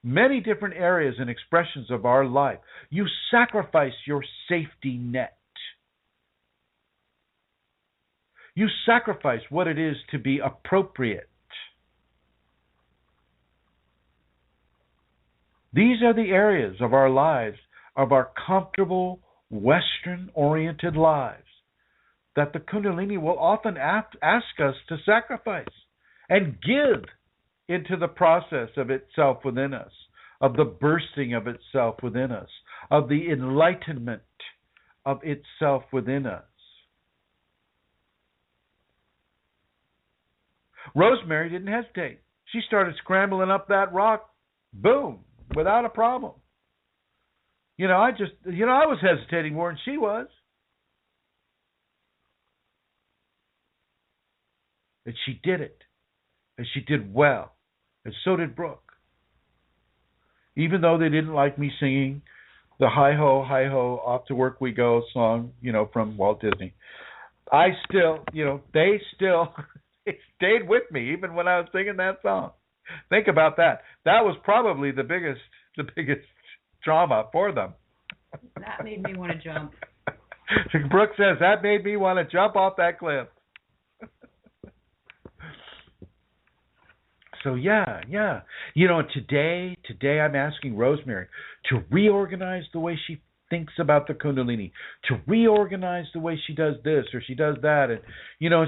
many different areas and expressions of our life. You sacrifice your safety net. You sacrifice what it is to be appropriate. These are the areas of our lives, of our comfortable, Western-oriented lives, that the Kundalini will often ask us to sacrifice and give into the process of itself within us, of the bursting of itself within us, of the enlightenment of itself within us. Rosemary didn't hesitate. She started scrambling up that rock, boom, without a problem. I was hesitating more than she was. And she did it. And she did well. And so did Brooke. Even though they didn't like me singing the hi-ho, off to work we go song, from Walt Disney, I still, they still they stayed with me even when I was singing that song. Think about that. That was probably the biggest trauma for them.
That made me want to jump.
Brooke says, that made me want to jump off that cliff. So, yeah. Today I'm asking Rosemary to reorganize the way she thinks about the Kundalini, to reorganize the way she does this or she does that. And,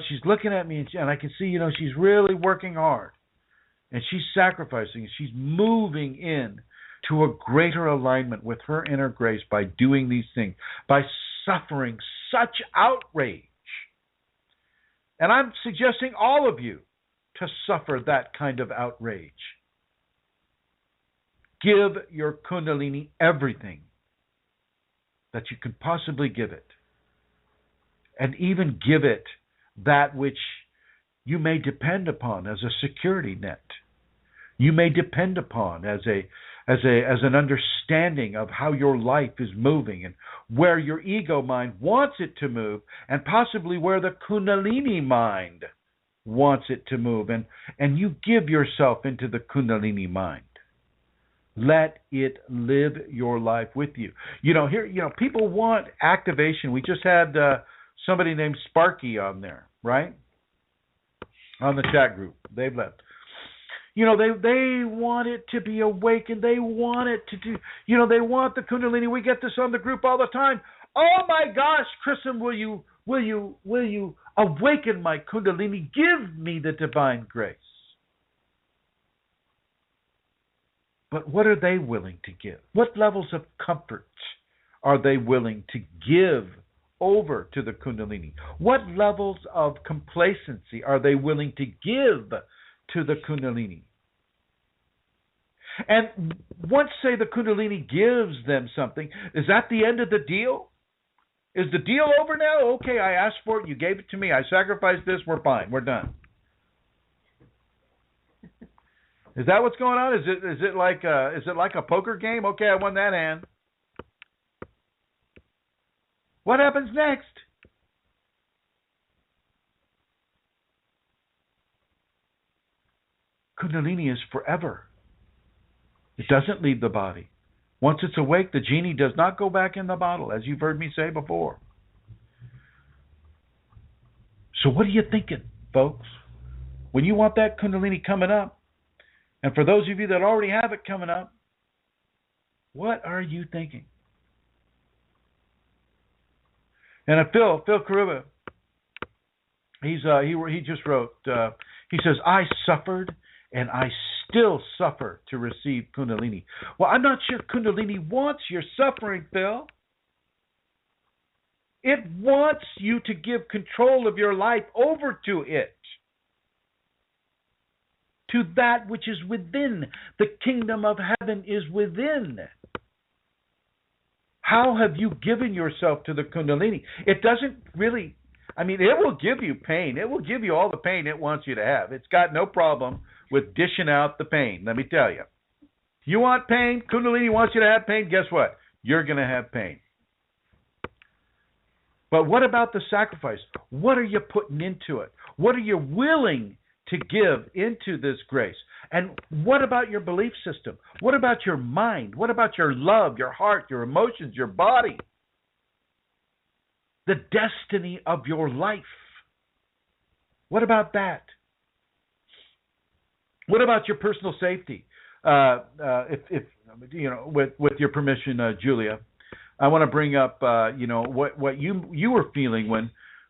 she's looking at me and I can see, she's really working hard. And she's sacrificing. She's moving in to a greater alignment with her inner grace by doing these things, by suffering such outrage. And I'm suggesting all of you to suffer that kind of outrage. Give your Kundalini everything that you can possibly give it. And even give it that which you may depend upon as a security net. You may depend upon as an understanding of how your life is moving and where your ego mind wants it to move, and possibly where the Kunalini mind wants it to move. And you give yourself into the Kundalini mind. Let it live your life with you. People want activation. We just had somebody named Sparky on there, right? On the chat group. They've left. They want it to be awakened. They want it to do, they want the Kundalini. We get this on the group all the time. Oh my gosh, Chrism, will you awaken my Kundalini? Give me the divine grace. But what are they willing to give? What levels of comfort are they willing to give over to the Kundalini? What levels of complacency are they willing to give to the Kunalini? And once, say, the Kundalini gives them something, is that the end of the deal? Is the deal over now? Okay, I asked for it, you gave it to me, I sacrificed this, we're fine, we're done. Is that what's going on? Is it like a poker game? Okay, I won that hand. What happens next? Kundalini is forever. It doesn't leave the body. Once it's awake, the genie does not go back in the bottle, as you've heard me say before. So what are you thinking, folks? When you want that Kundalini coming up, and for those of you that already have it coming up, what are you thinking? And Phil Karuba, he just wrote, he says, I suffered and I still suffer to receive Kundalini. Well, I'm not sure Kundalini wants your suffering, Phil. It wants you to give control of your life over to it. To that which is within. The kingdom of heaven is within. How have you given yourself to the Kundalini? It doesn't really, it will give you pain. It will give you all the pain it wants you to have. It's got no problem with dishing out the pain, let me tell you. You want pain? Kundalini wants you to have pain? Guess what? You're going to have pain. But what about the sacrifice? What are you putting into it? What are you willing to give into this grace? And what about your belief system? What about your mind? What about your love, your heart, your emotions, your body? The destiny of your life. What about that? What about your personal safety? If with your permission, Julia, I want to bring up what you were feeling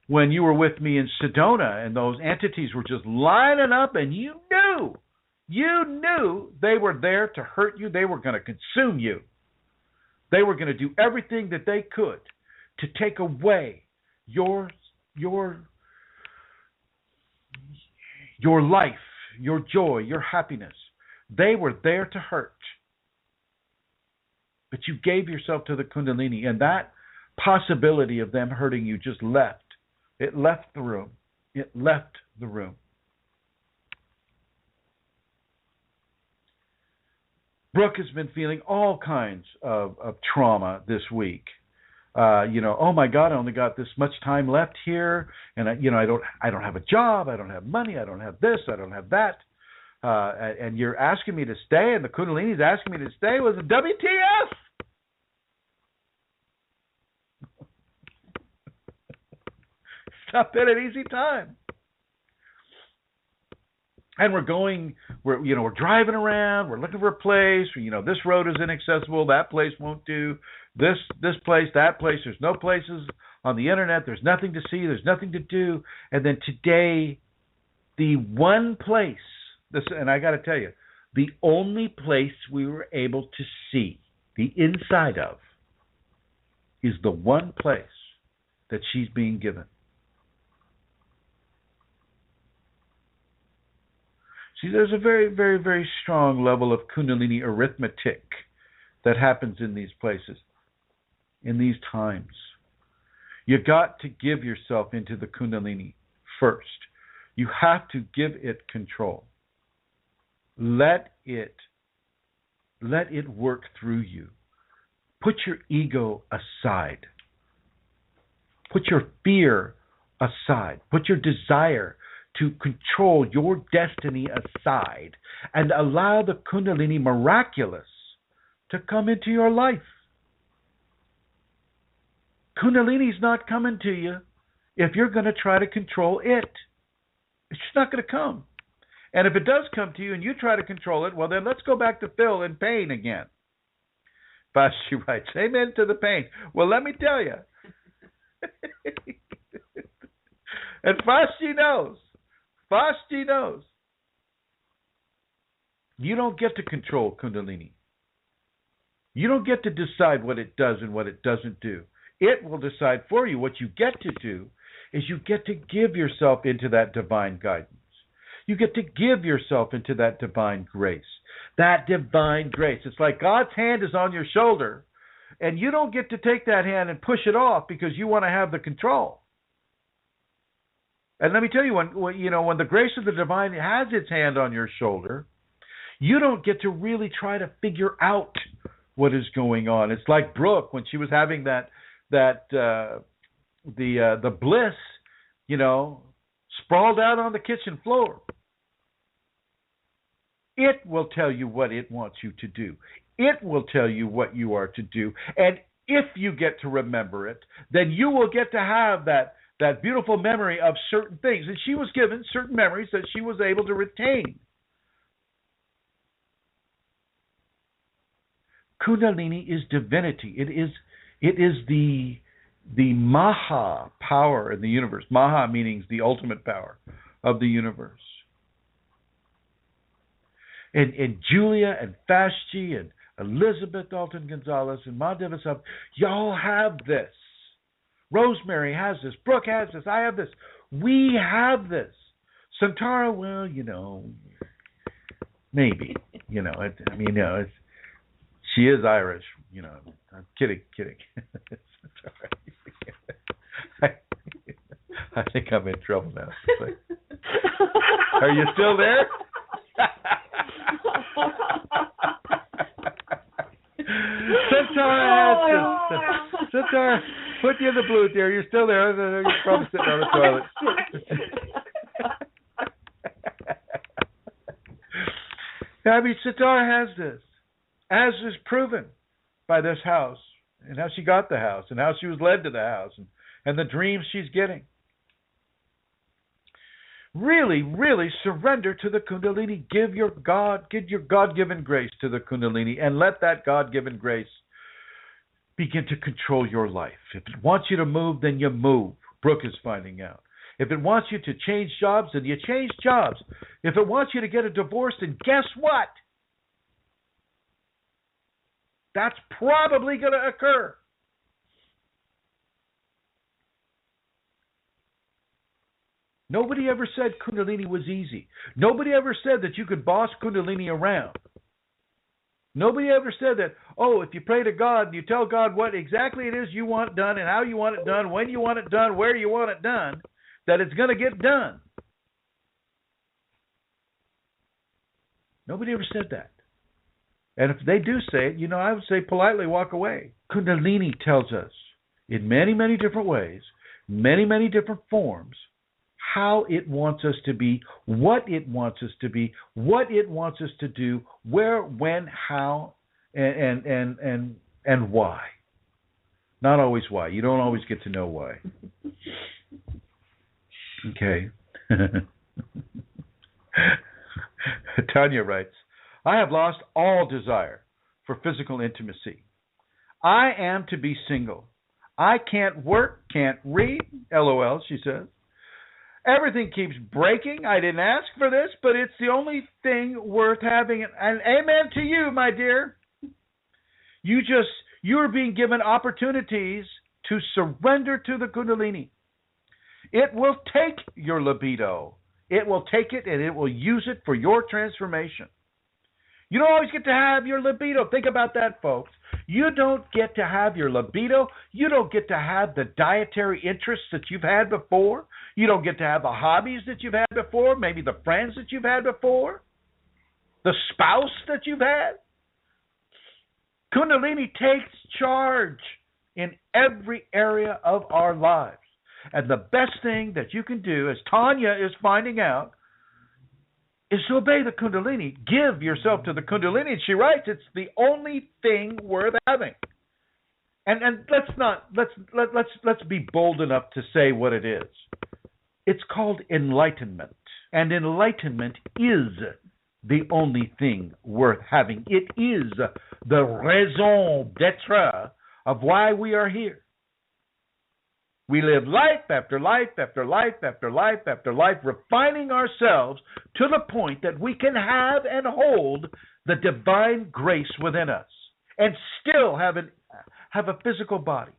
when you were with me in Sedona and those entities were just lining up, and you knew they were there to hurt you. They were going to consume you. They were going to do everything that they could to take away your life, your joy, your happiness. They were there to hurt. But you gave yourself to the Kundalini, and that possibility of them hurting you just left. It left the room. It left the room. Brooke has been feeling all kinds of trauma this week. Oh my God, I only got this much time left here, and I don't have a job, I don't have money, I don't have this, I don't have that, and you're asking me to stay, and the Kundalini's asking me to stay. Was it WTF? Stop it at easy time. And we're driving around, we're looking for a place, this road is inaccessible, that place won't do, this place, that place, there's no places on the internet, there's nothing to see, there's nothing to do. And then today, the one place, and I got to tell you, the only place we were able to see the inside of is the one place that she's being given. See, there's a very, very, very strong level of Kundalini arithmetic that happens in these places, in these times. You got to give yourself into the Kundalini first. You have to give it control. Let it work through you. Put your ego aside. Put your fear aside. Put your desire to control your destiny aside and allow the Kundalini Miraculous to come into your life. Kundalini's not coming to you if you're going to try to control it. It's just not going to come. And if it does come to you and you try to control it, well, then let's go back to Phil in pain again. Vashti writes, amen to the pain. Well, let me tell you. And Vashti knows. Vashti knows. You don't get to control Kundalini. You don't get to decide what it does and what it doesn't do. It will decide for you. What you get to do is you get to give yourself into that divine guidance. You get to give yourself into that divine grace. That divine grace. It's like God's hand is on your shoulder, and you don't get to take that hand and push it off because you want to have the control. And let me tell you, when the grace of the divine has its hand on your shoulder, you don't get to really try to figure out what is going on. It's like Brooke when she was having the bliss, sprawled out on the kitchen floor. It will tell you what it wants you to do. It will tell you what you are to do. And if you get to remember it, then you will get to have that beautiful memory of certain things. And she was given certain memories that she was able to retain. Kundalini is divinity. It is the Maha power in the universe. Maha meaning the ultimate power of the universe. And Julia and Vashti and Elizabeth Dalton Gonzalez and Ma Devasab, y'all have this. Rosemary has this. Brooke has this. I have this. We have this. Santara, well, maybe. She is Irish. I'm kidding. It's all right. I think I'm in trouble now. Are you still there? Santara, put you in the blue, dear. You're still there. You're probably sitting on the toilet. Santara has this, as is proven by this house, and how she got the house, and how she was led to the house, and the dreams she's getting. Really, really surrender to the Kundalini. Give your God-given grace to the Kundalini, and let that God-given grace begin to control your life. If it wants you to move, then you move. Brooke is finding out. If it wants you to change jobs, then you change jobs. If it wants you to get a divorce, then guess what? That's probably going to occur. Nobody ever said Kundalini was easy. Nobody ever said that you could boss Kundalini around. Nobody ever said that, oh, if you pray to God and you tell God what exactly it is you want done and how you want it done, when you want it done, where you want it done, that it's going to get done. Nobody ever said that. And if they do say it, I would say politely walk away. Kundalini tells us in many, many different ways, many, many different forms, how it wants us to be, what it wants us to be, what it wants us to do, where, when, how, and why. Not always why. You don't always get to know why. Okay. Tanya writes, I have lost all desire for physical intimacy. I am to be single. I can't work, can't read. LOL, she says. Everything keeps breaking. I didn't ask for this, but it's the only thing worth having. And amen to you, my dear. You're being given opportunities to surrender to the Kundalini. It will take your libido. It will take it and it will use it for your transformation. You don't always get to have your libido. Think about that, folks. You don't get to have your libido. You don't get to have the dietary interests that you've had before. You don't get to have the hobbies that you've had before, maybe the friends that you've had before, the spouse that you've had. Kundalini takes charge in every area of our lives. And the best thing that you can do, as Tanya is finding out, is to obey the Kundalini. Give yourself to the Kundalini. And she writes, it's the only thing worth having. And let's be bold enough to say what it is. It's called enlightenment. And enlightenment is the only thing worth having. It is the raison d'être of why we are here. We live life after life after life after life after life, refining ourselves to the point that we can have and hold the divine grace within us and still have a physical body.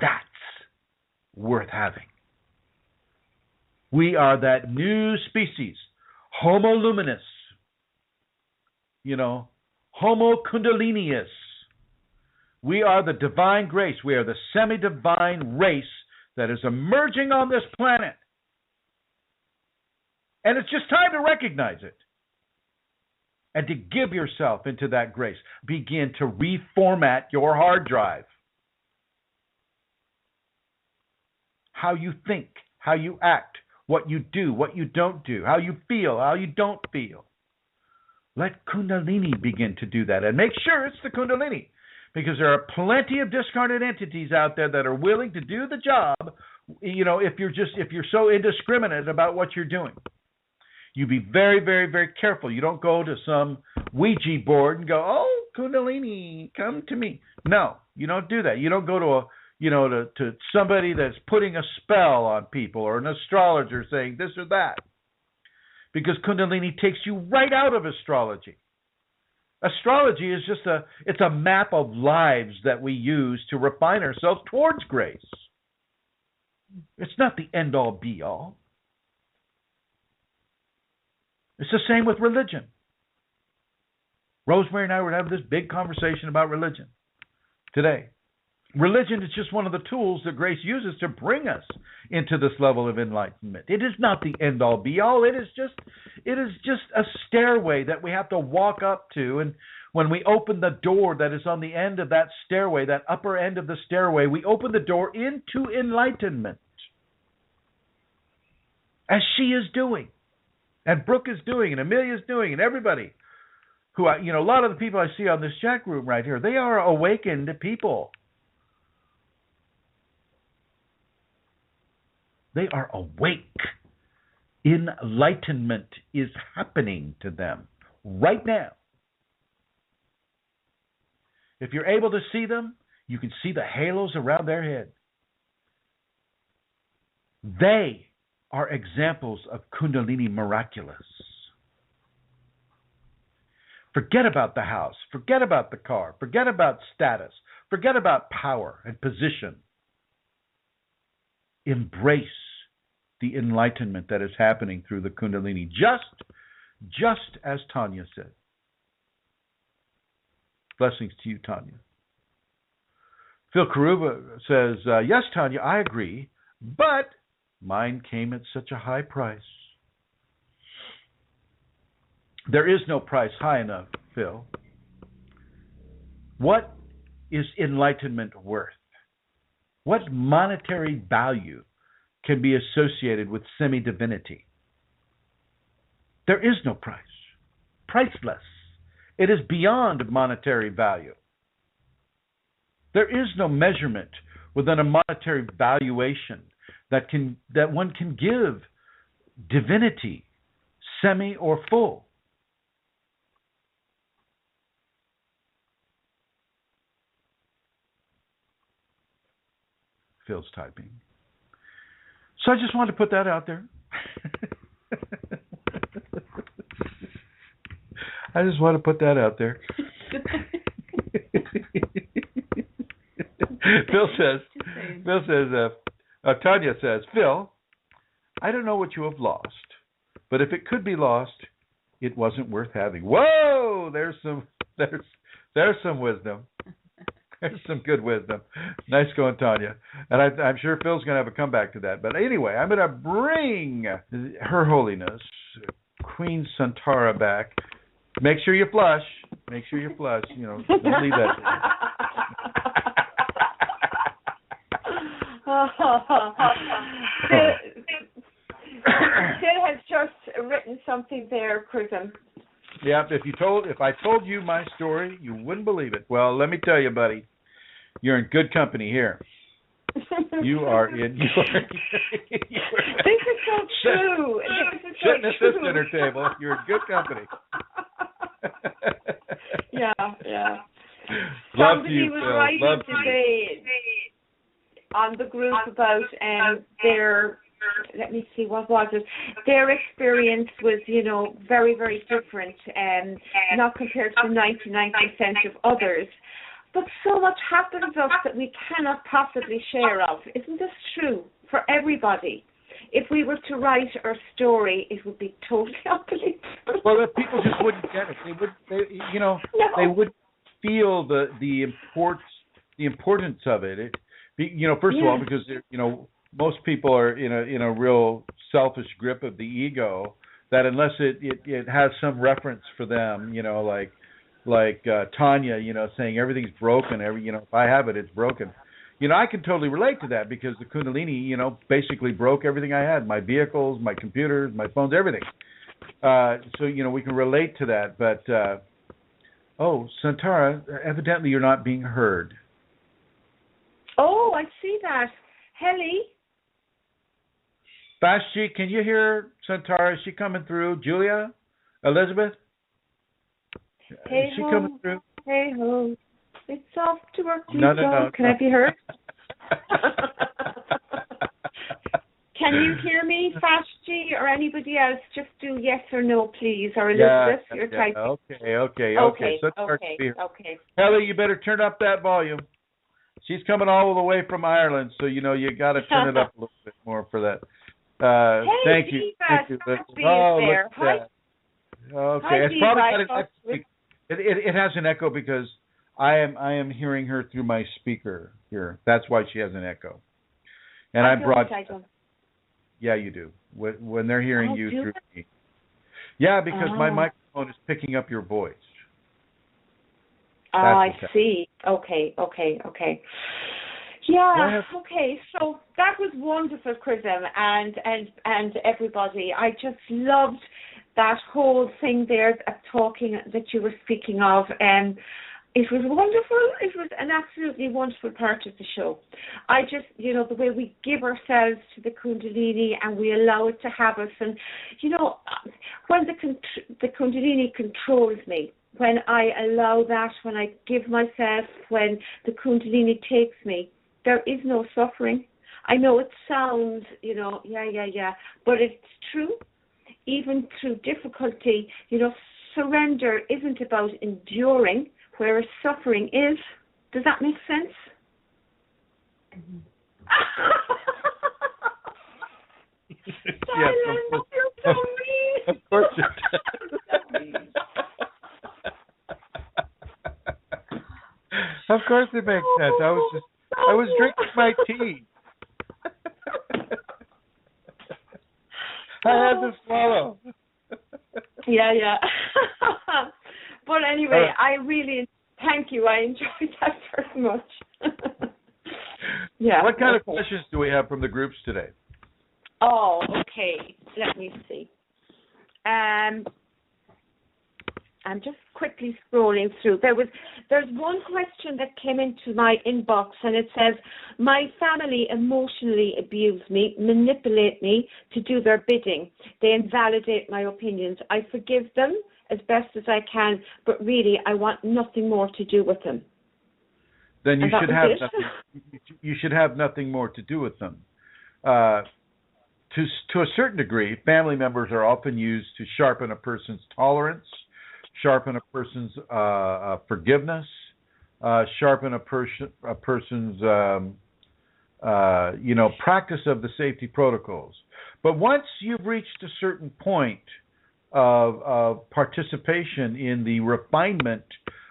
That's worth having. We are that new species, Homo luminous, Homo kundalinius. We are the divine grace. We are the semi-divine race that is emerging on this planet. And it's just time to recognize it. And to give yourself into that grace. Begin to reformat your hard drive. How you think, how you act, what you do, what you don't do, how you feel, how you don't feel. Let Kundalini begin to do that. And make sure it's the Kundalini. Because there are plenty of discarnate entities out there that are willing to do the job, if you're so indiscriminate about what you're doing. You be very, very, very careful. You don't go to some Ouija board and go, oh, Kundalini, come to me. No, you don't do that. You don't go to somebody that's putting a spell on people or an astrologer saying this or that. Because Kundalini takes you right out of astrology. Astrology is just it's a map of lives that we use to refine ourselves towards grace. It's not the end-all, be-all. It's the same with religion. Rosemary and I were having this big conversation about religion today. Religion is just one of the tools that grace uses to bring us into this level of enlightenment. It is not the end-all, be-all. It is just a stairway that we have to walk up to. And when we open the door that is on the end of that stairway, that upper end of the stairway, we open the door into enlightenment. As she is doing, and Brooke is doing, and Amelia is doing, and everybody who, a lot of the people I see on this chat room right here, they are awakened people. They are awake. Enlightenment is happening to them right now. If you're able to see them, you can see the halos around their head. They are examples of Kundalini Miraculous. Forget about the house. Forget about the car. Forget about status. Forget about power and position. embrace the enlightenment that is happening through the Kundalini, just as Tanya said. Blessings to you, Tanya. Phil Karuba says, yes, Tanya, I agree, but mine came at such a high price. There is no price high enough, Phil. What is enlightenment worth? What monetary value can be associated with semi-divinity? There is no price. Priceless. It is beyond monetary value. There is no measurement within a monetary valuation that one can give divinity, semi or full. Phil's typing. So I just wanted to put that out there. I just want to put that out there. Tanya says, Phil, I don't know what you have lost, but if it could be lost, it wasn't worth having. Whoa, there's some wisdom. There's some good wisdom. Nice going, Tanya. And I'm sure Phil's going to have a comeback to that. But anyway, I'm going to bring Her Holiness, Queen Santara, back. Make sure you flush. Make sure you flush. You know, don't leave that.
Sid has just written something there, Chrism.
Yeah, if I told you my story, you wouldn't believe it. Well, let me tell you, buddy, you're in good company here. You are in. This
is so true.
Sitting at this dinner table, you're in good company.
Yeah.
Somebody
was writing today on the group about their. Let me see, what was it? Their experience was, very, very different, not compared to 99% of others. But so much happens to us that we cannot possibly share of. Isn't this true for everybody? If we were to write our story, it would be totally unbelievable.
Well, people just wouldn't get it. They would feel the importance of it. First of all, because most people are in a real selfish grip of the ego, that unless it has some reference for them, like Tanya, saying everything's broken, if I have it, it's broken. I can totally relate to that because the Kundalini, basically broke everything I had, my vehicles, my computers, my phones, everything. So we can relate to that. But, Santara, evidently you're not being heard.
Oh, I see that. Heli?
Bashji, can you hear Santara? Is she coming through? Julia? Elizabeth?
Hey
Is she
ho.
coming through?
Hey ho. It's off to work.
No.
Can I be heard? Can you hear me, Bashji, or anybody else? Just do yes or no, please. Or Elizabeth, you're typing.
Okay. Okay. Ellie, you better turn up that volume. She's coming all the way from Ireland, so you got to turn it up a little bit more for that. Thank you. Thank you.
There. Hi.
Okay,
Hi,
it's probably got an echo. It has an echo because I am hearing her through my speaker here. That's why she has an echo. And I brought. Yeah, you do. When they're hearing you through me. Yeah, because my microphone is picking up your voice.
I see. Okay. Yeah, okay. So that was wonderful, Chrism, and everybody. I just loved that whole thing there that you were speaking of. It was wonderful. It was an absolutely wonderful part of the show. I just, the way we give ourselves to the Kundalini and we allow it to have us. And, when the Kundalini controls me, when I allow that, when I give myself, when the Kundalini takes me, there is no suffering. I know it sounds, but it's true. Even through difficulty, surrender isn't about enduring, whereas suffering is. Does that make sense?
Of course it makes sense. I was drinking my tea. I had to swallow.
Yeah. But anyway, I really thank you. I enjoyed that very much. Yeah.
What kind of questions do we have from the groups today?
Oh, okay. Let me see. I'm just quickly scrolling through. There's one question that came into my inbox, and it says, my family emotionally abuse me, manipulate me to do their bidding. They invalidate my opinions. I forgive them as best as I can, but really I want nothing more to do with them.
Then you should have nothing. You should have nothing more to do with them. To a certain degree, family members are often used to sharpen a person's tolerance, sharpen a person's forgiveness, sharpen a person's practice of the safety protocols. But once you've reached a certain point of participation in the refinement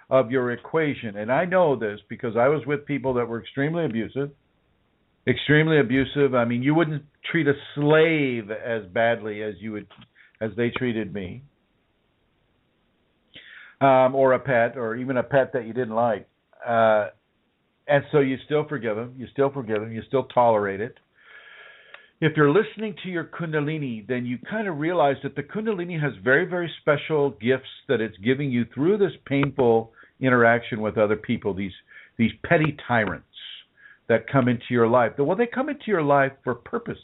of your equation, and I know this because I was with people that were extremely abusive. I mean, you wouldn't treat a slave as badly as they treated me. Or a pet, or even a pet that you didn't like. And so you still forgive them, you still tolerate it. If you're listening to your Kundalini, then you kind of realize that the Kundalini has very, very special gifts that it's giving you through this painful interaction with other people, these petty tyrants that come into your life. Well, they come into your life for purpose.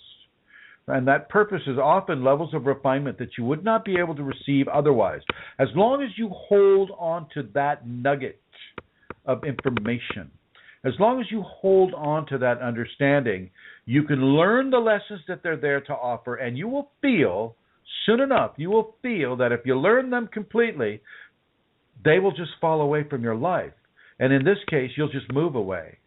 And that purpose is often levels of refinement that you would not be able to receive otherwise. As long as you hold on to that nugget of information, as long as you hold on to that understanding, you can learn the lessons that they're there to offer, and you will feel, soon enough, that if you learn them completely, they will just fall away from your life. And in this case, you'll just move away.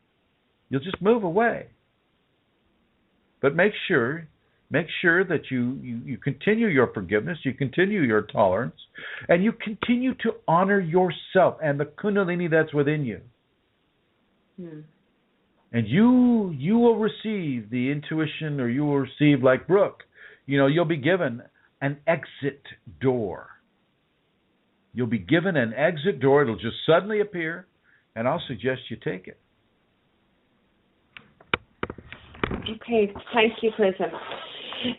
But make sure that you continue your forgiveness, you continue your tolerance, and you continue to honor yourself and the Kundalini that's within you. And you will receive the intuition, or you will receive, like Brooke, you'll be given an exit door. You'll be given an exit door. It'll just suddenly appear, and I'll suggest you take it.
Okay, thank you, Chrism.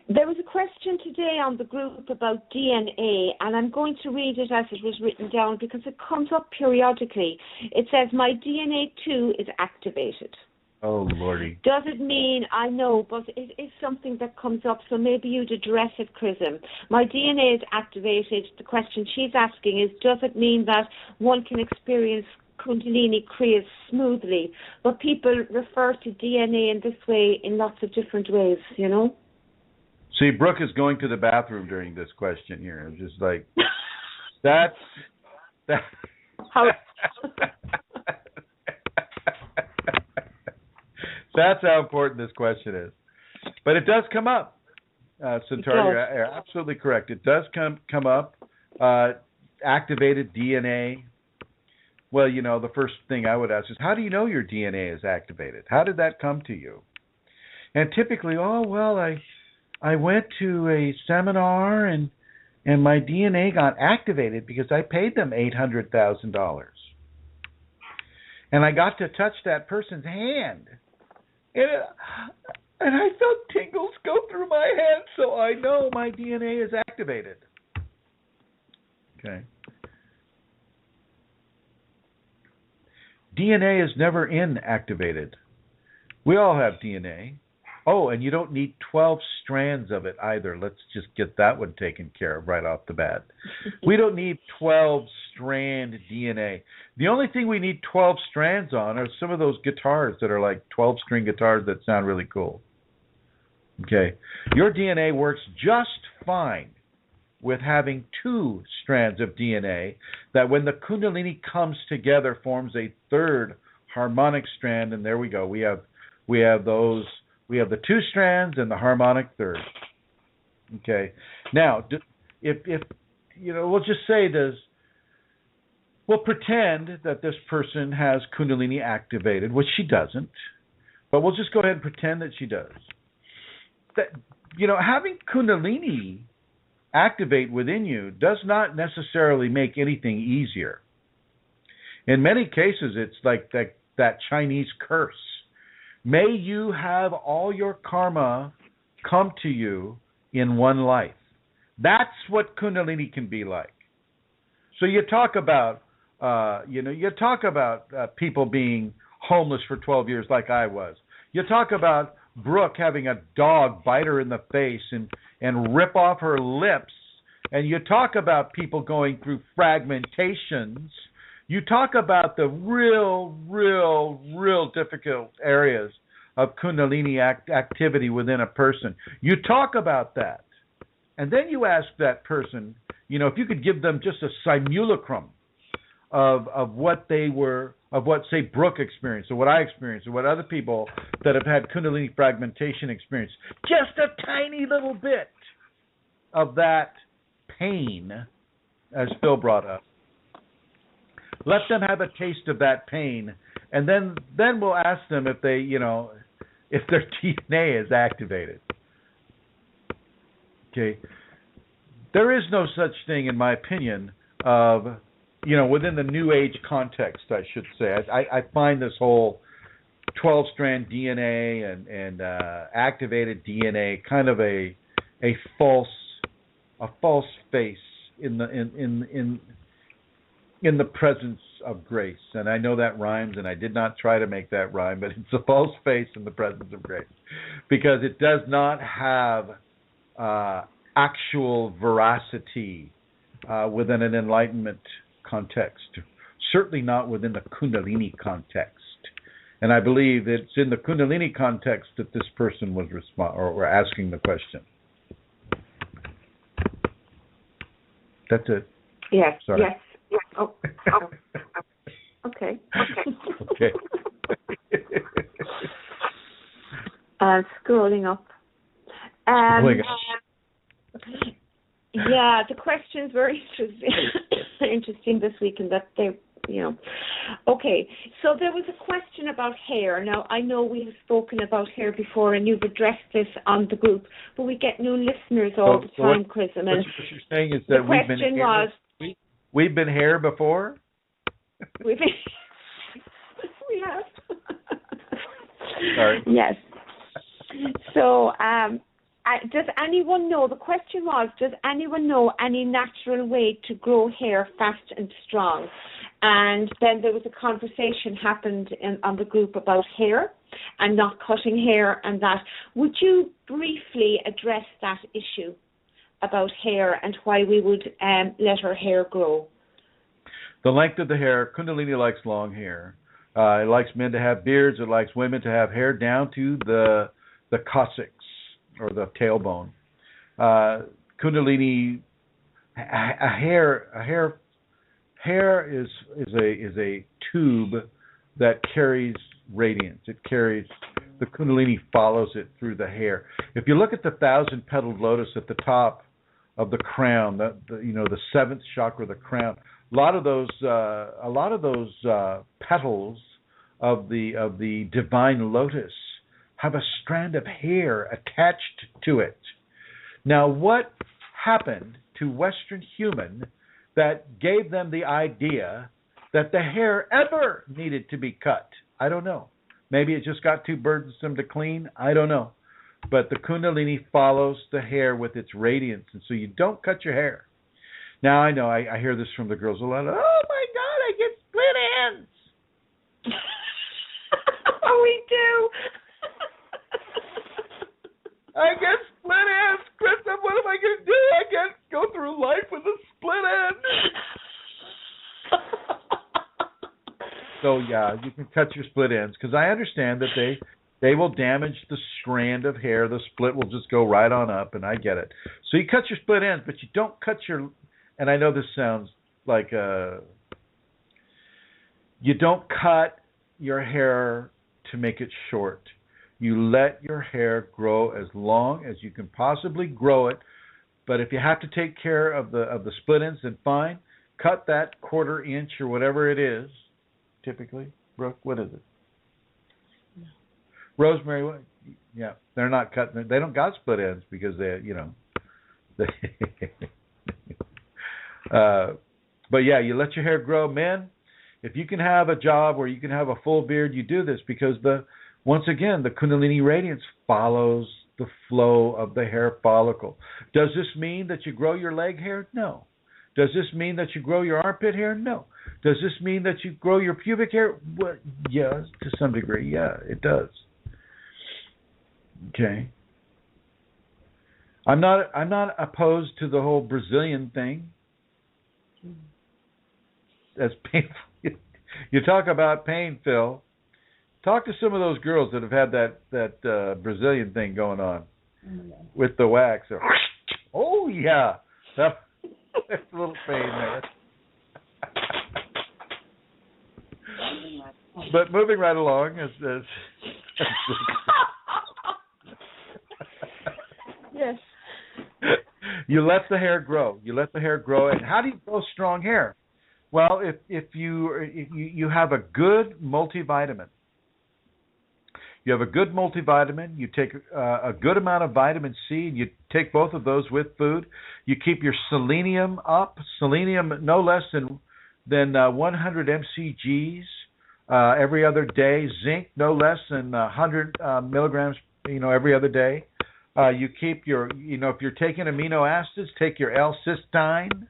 There was a question today on the group about DNA, and I'm going to read it as it was written down because it comes up periodically. It says, my DNA too is activated.
Oh, Lordy.
Does it mean, I know, but it is something that comes up, so maybe you'd address it, Chrism. My DNA is activated. The question she's asking is, does it mean that one can experience Kundalini Kriya smoothly? But people refer to DNA in this way in lots of different ways,
See, Brooke is going to the bathroom during this question here. I'm just like, that's how important this question is. But it does come up, Centauri. You're absolutely correct. It does come up. Activated DNA. Well, the first thing I would ask is, how do you know your DNA is activated? How did that come to you? And typically, I went to a seminar and my DNA got activated because I paid them $800,000. And I got to touch that person's hand. And I felt tingles go through my hand, so I know my DNA is activated. Okay. DNA is never inactivated. We all have DNA. Oh, and you don't need 12 strands of it either. Let's just get that one taken care of right off the bat. We don't need 12-strand DNA. The only thing we need 12 strands on are some of those guitars that are like 12-string guitars that sound really cool. Okay. Your DNA works just fine with having 2 strands of DNA that when the Kundalini comes together forms a third harmonic strand, and there we go. We have those. We have the 2 strands and the harmonic third. Okay. Now, if we'll just say we'll pretend that this person has Kundalini activated, which she doesn't, but we'll just go ahead and pretend that she does. That, having Kundalini activate within you does not necessarily make anything easier. In many cases, it's like that Chinese curse. May you have all your karma come to you in one life. That's what Kundalini can be like. So you talk about, people being homeless for 12 years like I was. You talk about Brooke having a dog bite her in the face and rip off her lips. And you talk about people going through fragmentations. You talk about the real difficult areas of Kundalini activity within a person. You talk about that. And then you ask that person, if you could give them just a simulacrum of what they were, of what, say, Brooke experienced, or what I experienced, or what other people that have had Kundalini fragmentation experience, just a tiny little bit of that pain, as Phil brought up. Let them have a taste of that pain, and then we'll ask them if they, if their DNA is activated. Okay. There is no such thing, in my opinion, of, within the New Age context, I should say. I find this whole 12-strand DNA and activated DNA kind of a false face in the presence of grace. And I know that rhymes, and I did not try to make that rhyme, but it's a false face in the presence of grace, because it does not have actual veracity within an enlightenment context, certainly not within the Kundalini context. And I believe it's in the Kundalini context that this person was asking the question. That's it.
Yes.
Sorry.
Yes. Oh. Okay.
Okay.
Scrolling up. Yeah, the questions were interesting this week, and that they, Okay, so there was a question about hair. Now, I know we have spoken about hair before, and you've addressed this on the group, but we get new listeners all the time, Chrism.
What you're saying is that we've been hair before?
We have.
Sorry.
Yes. So, does anyone know, the question was, does anyone know any natural way to grow hair fast and strong? And then there was a conversation happened on the group about hair and not cutting hair and that. Would you briefly address that issue about hair and why we would let our hair grow?
The length of the hair, Kundalini likes long hair. It likes men to have beards. It likes women to have hair down to the coccyx or the tailbone. Kundalini, hair is a tube that carries radiance. It carries, the Kundalini follows it through the hair. If you look at the 1,000-petaled lotus at the top of the crown, the seventh chakra, the crown, a lot of those petals of the divine lotus have a strand of hair attached to it. Now, what happened to Western human that gave them the idea that the hair ever needed to be cut? I don't know. Maybe it just got too burdensome to clean. I don't know. But the Kundalini follows the hair with its radiance, and so you don't cut your hair. Now, I know I hear this from the girls a lot. Oh, my God, I get split ends.
Oh, we do.
I get split ends, Chrism. What am I going to do? I can't go through life with a split end. So, yeah, you can cut your split ends, because I understand that they will damage the strand of hair. The split will just go right on up, and I get it. So you cut your split ends, but you don't cut your, and I know this sounds like you don't cut your hair to make it short. You let your hair grow as long as you can possibly grow it. But if you have to take care of the split ends, then fine. cut that 1/4 inch or whatever it is, typically. Brooke, what is it? No. Rosemary, what? Yeah, they're not cutting. They don't got split ends because they, but yeah, you let your hair grow. Men, if you can have a job where you can have a full beard, you do this because once again, the Kundalini radiance follows the flow of the hair follicle. Does this mean that you grow your leg hair? No. Does this mean that you grow your armpit hair? No. Does this mean that you grow your pubic hair? Well, yes, to some degree. Yeah, it does. Okay. I'm not opposed to the whole Brazilian thing. That's painful. You talk about pain, Phil. Talk to some of those girls that have had that Brazilian thing going on with the wax. Oh yeah, that's a little pain there. But moving right along, as
yes.
You let the hair grow. And how do you grow strong hair? Well, if you have a good multivitamin. You have a good multivitamin. You take a good amount of vitamin C, and you take both of those with food. You keep your selenium up. Selenium no less than 100 mcgs every other day. Zinc no less than 100 milligrams, every other day. You keep your, if you're taking amino acids, take your L-cysteine.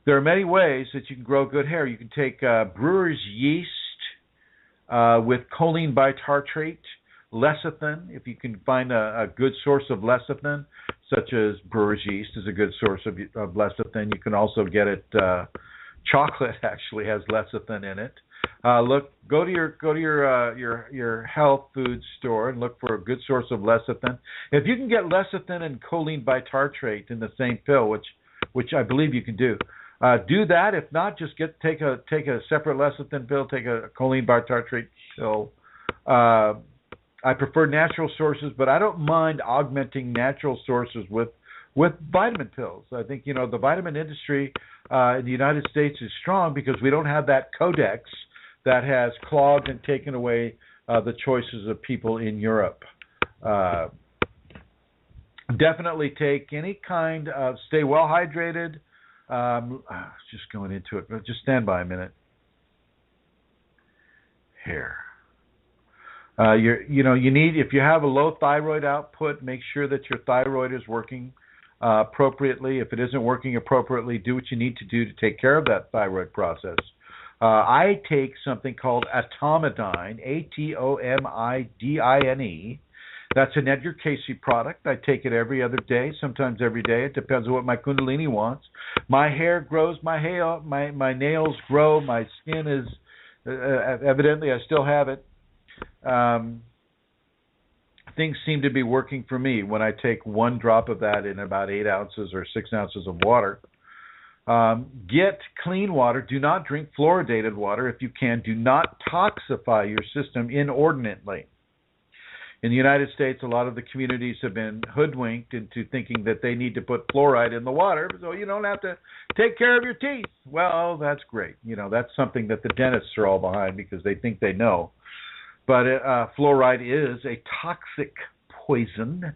There are many ways that you can grow good hair. You can take brewer's yeast with choline bitartrate, lecithin, if you can find a good source of lecithin, such as brewer's yeast is a good source of lecithin. You can also get it, chocolate actually has lecithin in it. Go to your health food store and look for a good source of lecithin. If you can get lecithin and choline bitartrate in the same pill, which I believe you can do that. If not, just take a separate lecithin pill, take a choline bitartrate pill. I prefer natural sources, but I don't mind augmenting natural sources with vitamin pills. I think the vitamin industry in the United States is strong because we don't have that codex that has clogged and taken away the choices of people in Europe. Definitely take any kind of, stay well hydrated. Just going into it, but just stand by a minute. Hair. You need, if you have a low thyroid output, make sure that your thyroid is working appropriately. If it isn't working appropriately, do what you need to do to take care of that thyroid process. I take something called Atomidine, Atomidine. That's an Edgar Casey product. I take it every other day, sometimes every day. It depends on what my Kundalini wants. My hair grows, my nails grow, my skin is, evidently I still have it. Things seem to be working for me when I take 1 drop of that in about 8 ounces or 6 ounces of water. Get clean water. Do not drink fluoridated water. If you can, do not toxify your system inordinately. In the United States, a lot of the communities have been hoodwinked into thinking that they need to put fluoride in the water so you don't have to take care of your teeth. Well, that's great. That's something that the dentists are all behind because they think they know. But fluoride is a toxic poison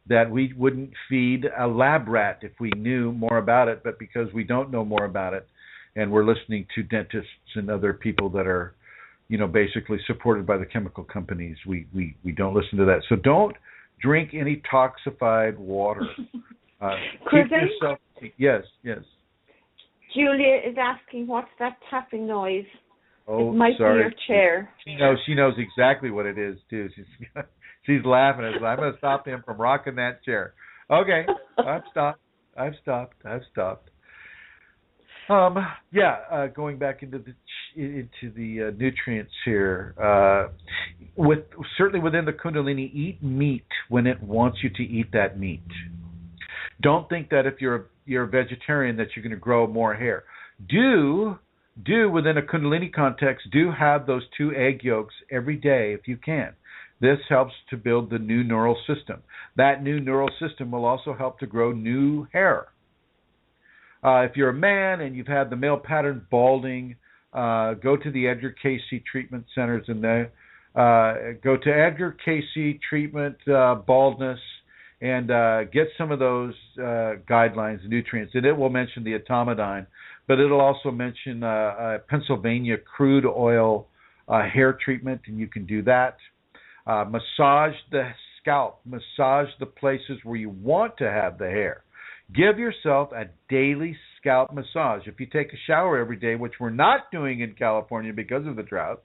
that we wouldn't feed a lab rat if we knew more about it, but because we don't know more about it, and we're listening to dentists and other people that are, basically supported by the chemical companies, we don't listen to that. So don't drink any toxified water. Keep yourself. Yes.
Julia is asking, what's that tapping noise?
Oh,
it might
sorry.
be your chair.
She knows exactly what it is too. She's laughing at us. I'm going to stop him from rocking that chair. Okay, I've stopped. Going back into the nutrients here. Certainly within the Kundalini, eat meat when it wants you to eat that meat. Don't think that if you're a vegetarian that you're going to grow more hair. Do within a Kundalini context, do have those 2 egg yolks every day if you can. This helps to build the new neural system. That new neural system will also help to grow new hair. If you're a man and you've had the male pattern balding, go to the Edgar Casey treatment centers in there. Go to Edgar Casey treatment baldness and get some of those guidelines, nutrients. And it will mention the etomidine, but it'll also mention Pennsylvania crude oil hair treatment, and you can do that. Massage the scalp, massage the places where you want to have the hair. Give yourself a daily scalp massage. If you take a shower every day, which we're not doing in California because of the drought,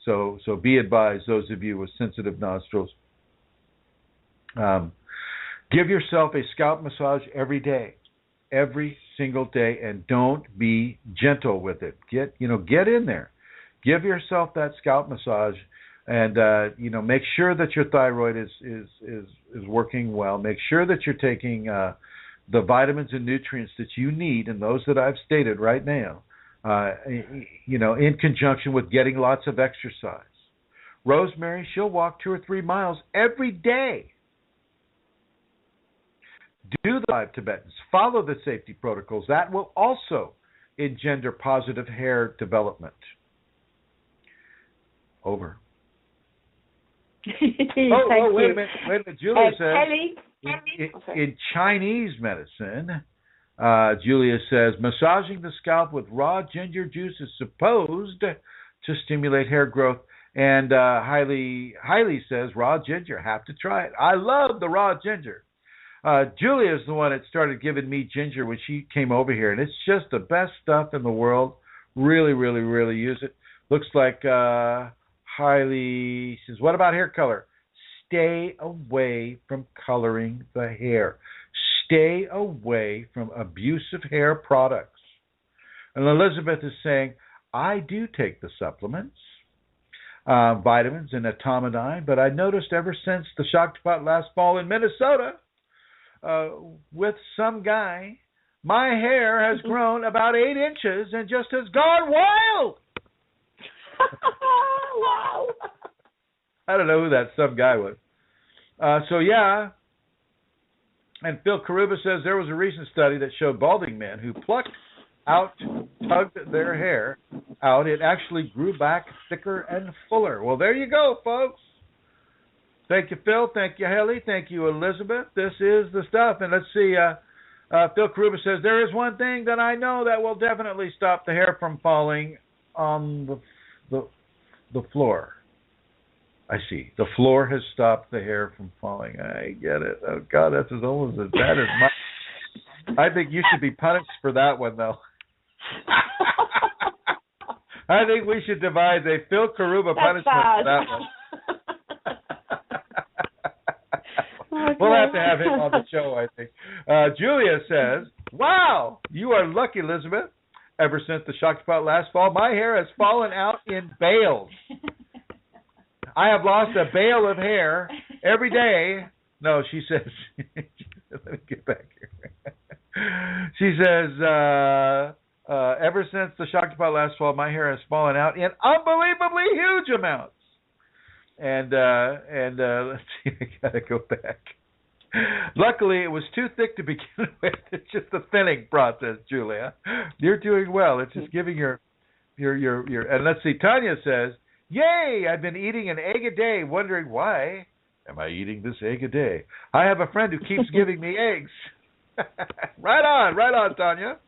so be advised, those of you with sensitive nostrils. Give yourself a scalp massage every day, every single day, and don't be gentle with it. Get in there. Give yourself that scalp massage, and make sure that your thyroid is working well. Make sure that you're taking the vitamins and nutrients that you need, and those that I've stated right now, in conjunction with getting lots of exercise. Rosemary, she'll walk 2 or 3 miles every day. Do the 5 Tibetans. Follow the safety protocols. That will also engender positive hair development. Over. Wait a minute. Julia says, in Chinese medicine, Julia says, massaging the scalp with raw ginger juice is supposed to stimulate hair growth. And Hailey says, raw ginger, have to try it. I love the raw ginger. Julia is the one that started giving me ginger when she came over here, and it's just the best stuff in the world. Really, really, really use it. Looks like Hailey says, what about hair color? Stay away from coloring the hair. Stay away from abusive hair products. And Elizabeth is saying, I do take the supplements, vitamins and etomidine, but I noticed ever since the shock pot last fall in Minnesota, with some guy, my hair has grown about 8 inches and just has gone wild.
Wow.
I don't know who that some guy was. And Phil Karuba says there was a recent study that showed balding men who tugged their hair out, it actually grew back thicker and fuller. Well, there you go, folks. Thank you, Phil. Thank you, Haley. Thank you, Elizabeth. This is the stuff. And let's see, Phil Karuba says, there is one thing that I know that will definitely stop the hair from falling on the floor. I see. The floor has stopped the hair from falling. I get it. Oh, God, that's almost as bad as mine. I think you should be punished for that one, though. I think we should devise a Phil Karuba punishment for that one. Okay. We'll have to have him on the show, I think. Julia says, wow, you are lucky, Elizabeth. Ever since the shock spot last fall, my hair has fallen out in bales. I have lost a bale of hair every day. No, she says, let me get back here. She says, ever since the shock spot last fall, my hair has fallen out in unbelievably huge amounts. And let's see, I gotta go back. Luckily, it was too thick to begin with. It's just the thinning process, Julia. You're doing well. It's just giving your. And let's see. Tanya says, "Yay! I've been eating an egg a day, wondering why am I eating this egg a day? I have a friend who keeps giving me eggs." Right on, Tanya.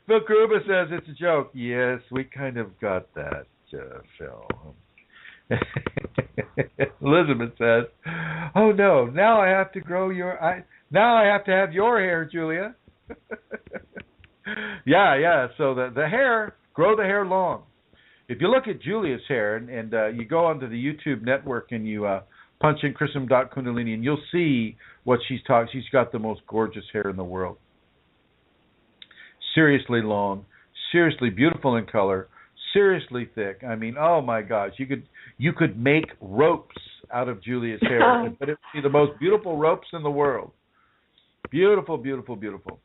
Phil Karuba says it's a joke. Yes, we kind of got that, Phil. Elizabeth says, "Oh no! Now I have to grow now I have to have your hair, Julia." Yeah. So the hair, grow the hair long. If you look at Julia's hair and you go onto the YouTube network and you punch in Chrism.Kundalini, and you'll see what she's talking. She's got the most gorgeous hair in the world. Seriously long, seriously beautiful in color. Seriously thick. I mean, oh my gosh, you could make ropes out of Julia's hair, but it would be the most beautiful ropes in the world. Beautiful, beautiful, beautiful.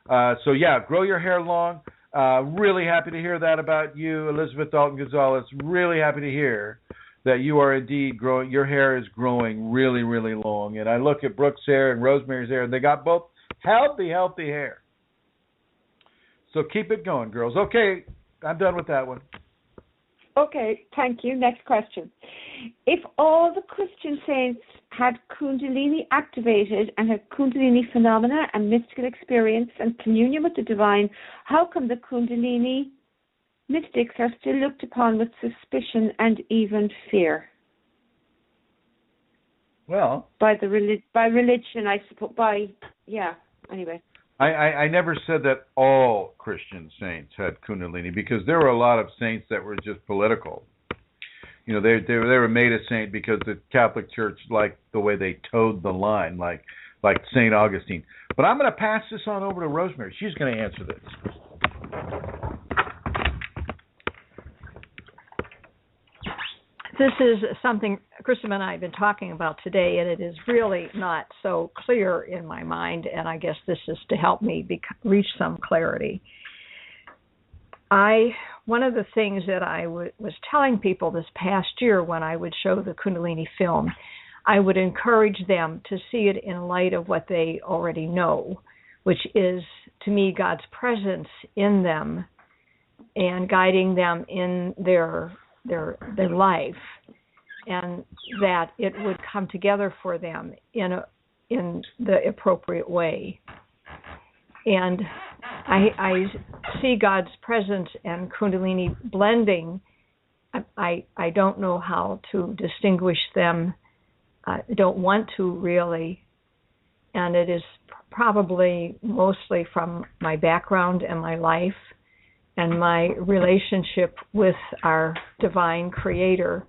So yeah, grow your hair long. Really happy to hear that about you, Elizabeth Dalton Gonzalez. Really happy to hear that you are indeed growing. Your hair is growing really, really long. And I look at Brooke's hair and Rosemary's hair, and they got both healthy hair. So keep it going, girls. Okay, I'm done with that one.
Okay, thank you. Next question. If all the Christian saints had Kundalini activated and had Kundalini phenomena and mystical experience and communion with the divine, how come the Kundalini mystics are still looked upon with suspicion and even fear?
Well,
by religion, I suppose. Anyway.
I never said that all Christian saints had Kundalini, because there were a lot of saints that were just political. You know, they were made a saint because the Catholic Church liked the way they towed the line, like St. Augustine. But I'm going to pass this on over to Rosemary. She's going to answer this.
This is something Chrism and I have been talking about today, and it is really not so clear in my mind, and I guess this is to help me reach some clarity. One of the things that I was telling people this past year when I would show the Kundalini film, I would encourage them to see it in light of what they already know, which is, to me, God's presence in them and guiding them in their life, and that it would come together for them in the appropriate way. And I see God's presence and Kundalini blending. I don't know how to distinguish them. I don't want to really, and it is probably mostly from my background and my life and my relationship with our divine creator,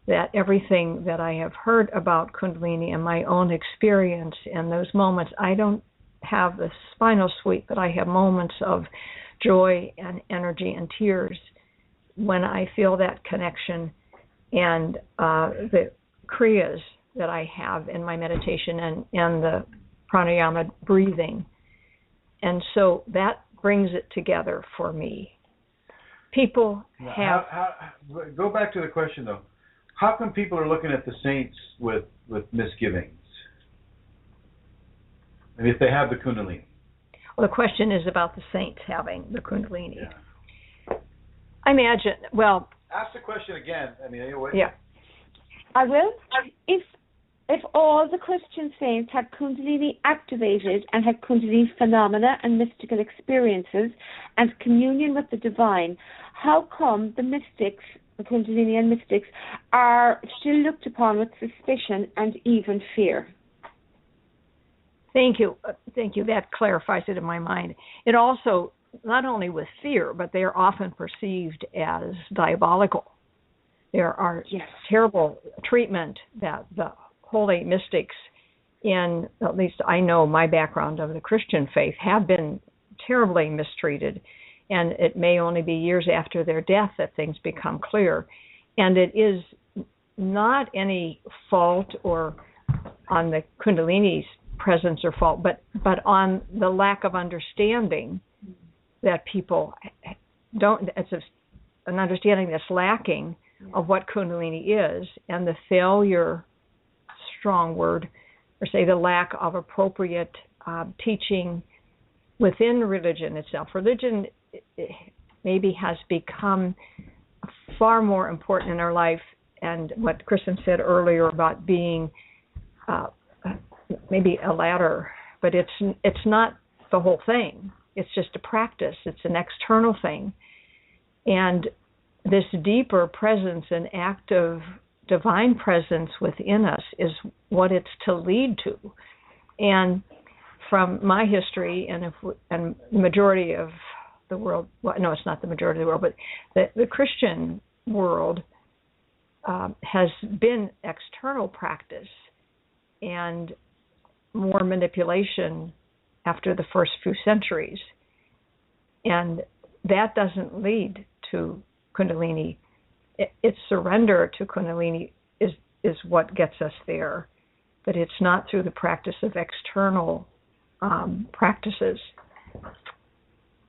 that everything that I have heard about Kundalini and my own experience in those moments, I don't have the spinal suite, but I have moments of joy and energy and tears when I feel that connection, and the kriyas that I have in my meditation and the pranayama breathing. And so that brings it together for me. People have...
Go back to the question, though. How come people are looking at the saints with misgivings? And if they have the Kundalini?
Well, the question is about the saints having the Kundalini.
Yeah.
I imagine, well...
Ask the question again.
Yeah.
I will. If all the Christian saints had Kundalini activated and had Kundalini phenomena and mystical experiences and communion with the divine, how come the mystics, the Kundalini and mystics, are still looked upon with suspicion and even fear?
Thank you. That clarifies it in my mind. It also, not only with fear, but they are often perceived as diabolical. There are terrible treatment that the holy mystics, in at least I know my background of the Christian faith, have been terribly mistreated, and it may only be years after their death that things become clear. And it is not any fault or on the Kundalini's presence or fault, but on the lack of understanding that people don't. It's an understanding that's lacking of what Kundalini is, and the failure, strong word, or say the lack of appropriate teaching within religion itself. Religion maybe has become far more important in our life, and what Chrism said earlier about being maybe a ladder, but it's not the whole thing. It's just a practice. It's an external thing. And this deeper presence and active divine presence within us is what it's to lead to. And from my history, and the majority of the world, well, no, it's not the majority of the world, but the Christian world has been external practice and more manipulation after the first few centuries. And that doesn't lead to Kundalini. Its surrender to Kunalini is what gets us there, but it's not through the practice of external practices.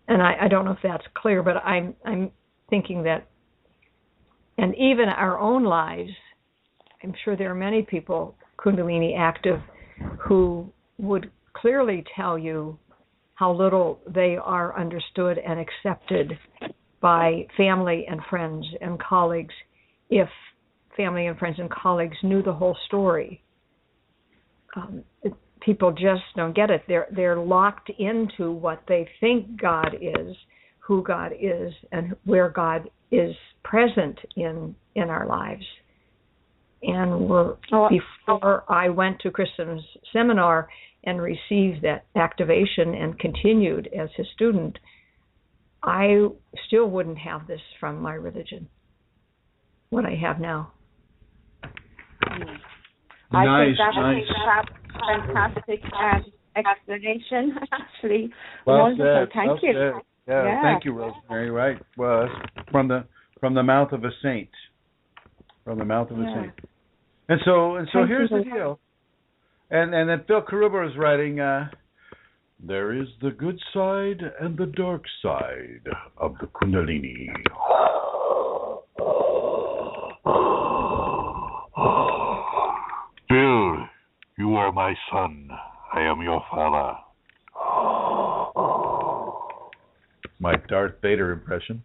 And I don't know if that's clear, but I'm thinking that, and even our own lives, I'm sure there are many people Kundalini active who would clearly tell you how little they are understood and accepted by family and friends and colleagues if family and friends and colleagues knew the whole story. People just don't get it. They're locked into what they think God is, who God is, and where God is present in our lives. And before I went to Chrism's seminar and received that activation and continued as his student, I still wouldn't have this from my religion, what I have now.
I think that was a fantastic explanation, actually. Wonderful. Thank you.
Yeah, thank you, Rosemary. Right. Well, from the mouth of a saint. From the mouth of a saint. And so here's the deal. And then Phil Karuba is writing, there is the good side and the dark side of the Kundalini.
Phil, you are my son. I am your father.
My Darth Vader impression.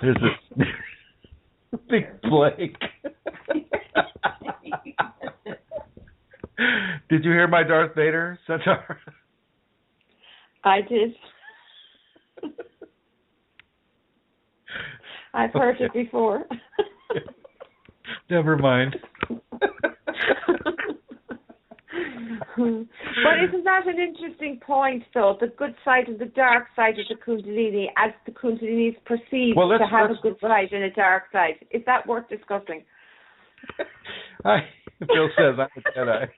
There's a big Blake. Did you hear my Darth Vader, Centaur?
I did. I've heard it before.
Never mind.
But isn't that an interesting point, though? The good side and the dark side of the Kundalini, as the Kundalini is perceived to have a good side and a dark side. Is that worth discussing?
Phil says I'm a Jedi.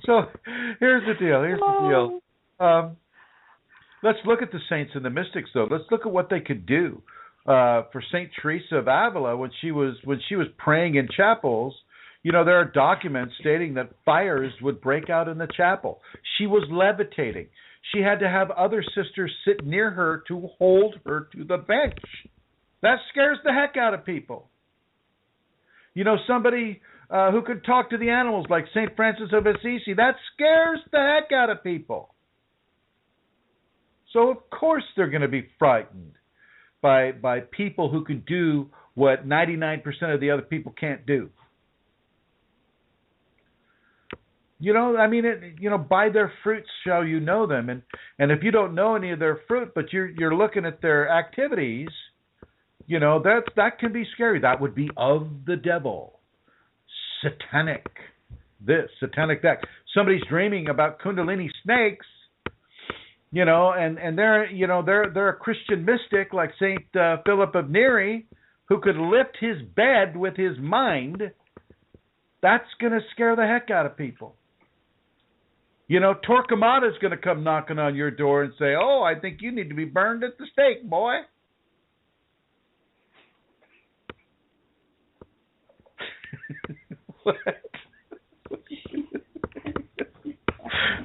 So here's the deal. Let's look at the saints and the mystics, though. Let's look at what they could do. For Saint Teresa of Avila, when she was praying in chapels, there are documents stating that fires would break out in the chapel. She was levitating. She had to have other sisters sit near her to hold her to the bench. That scares the heck out of people. Somebody who could talk to the animals like St. Francis of Assisi, that scares the heck out of people. So, of course, they're going to be frightened by people who can do what 99% of the other people can't do. By their fruits shall you know them. And if you don't know any of their fruit, but you're looking at their activities, that can be scary. That would be of the devil. Satanic this, satanic that. Somebody's dreaming about Kundalini snakes, and they're a Christian mystic like Saint Philip of Neri, who could lift his bed with his mind. That's going to scare the heck out of people. Torquemada's going to come knocking on your door and say, "Oh, I think you need to be burned at the stake, boy." What?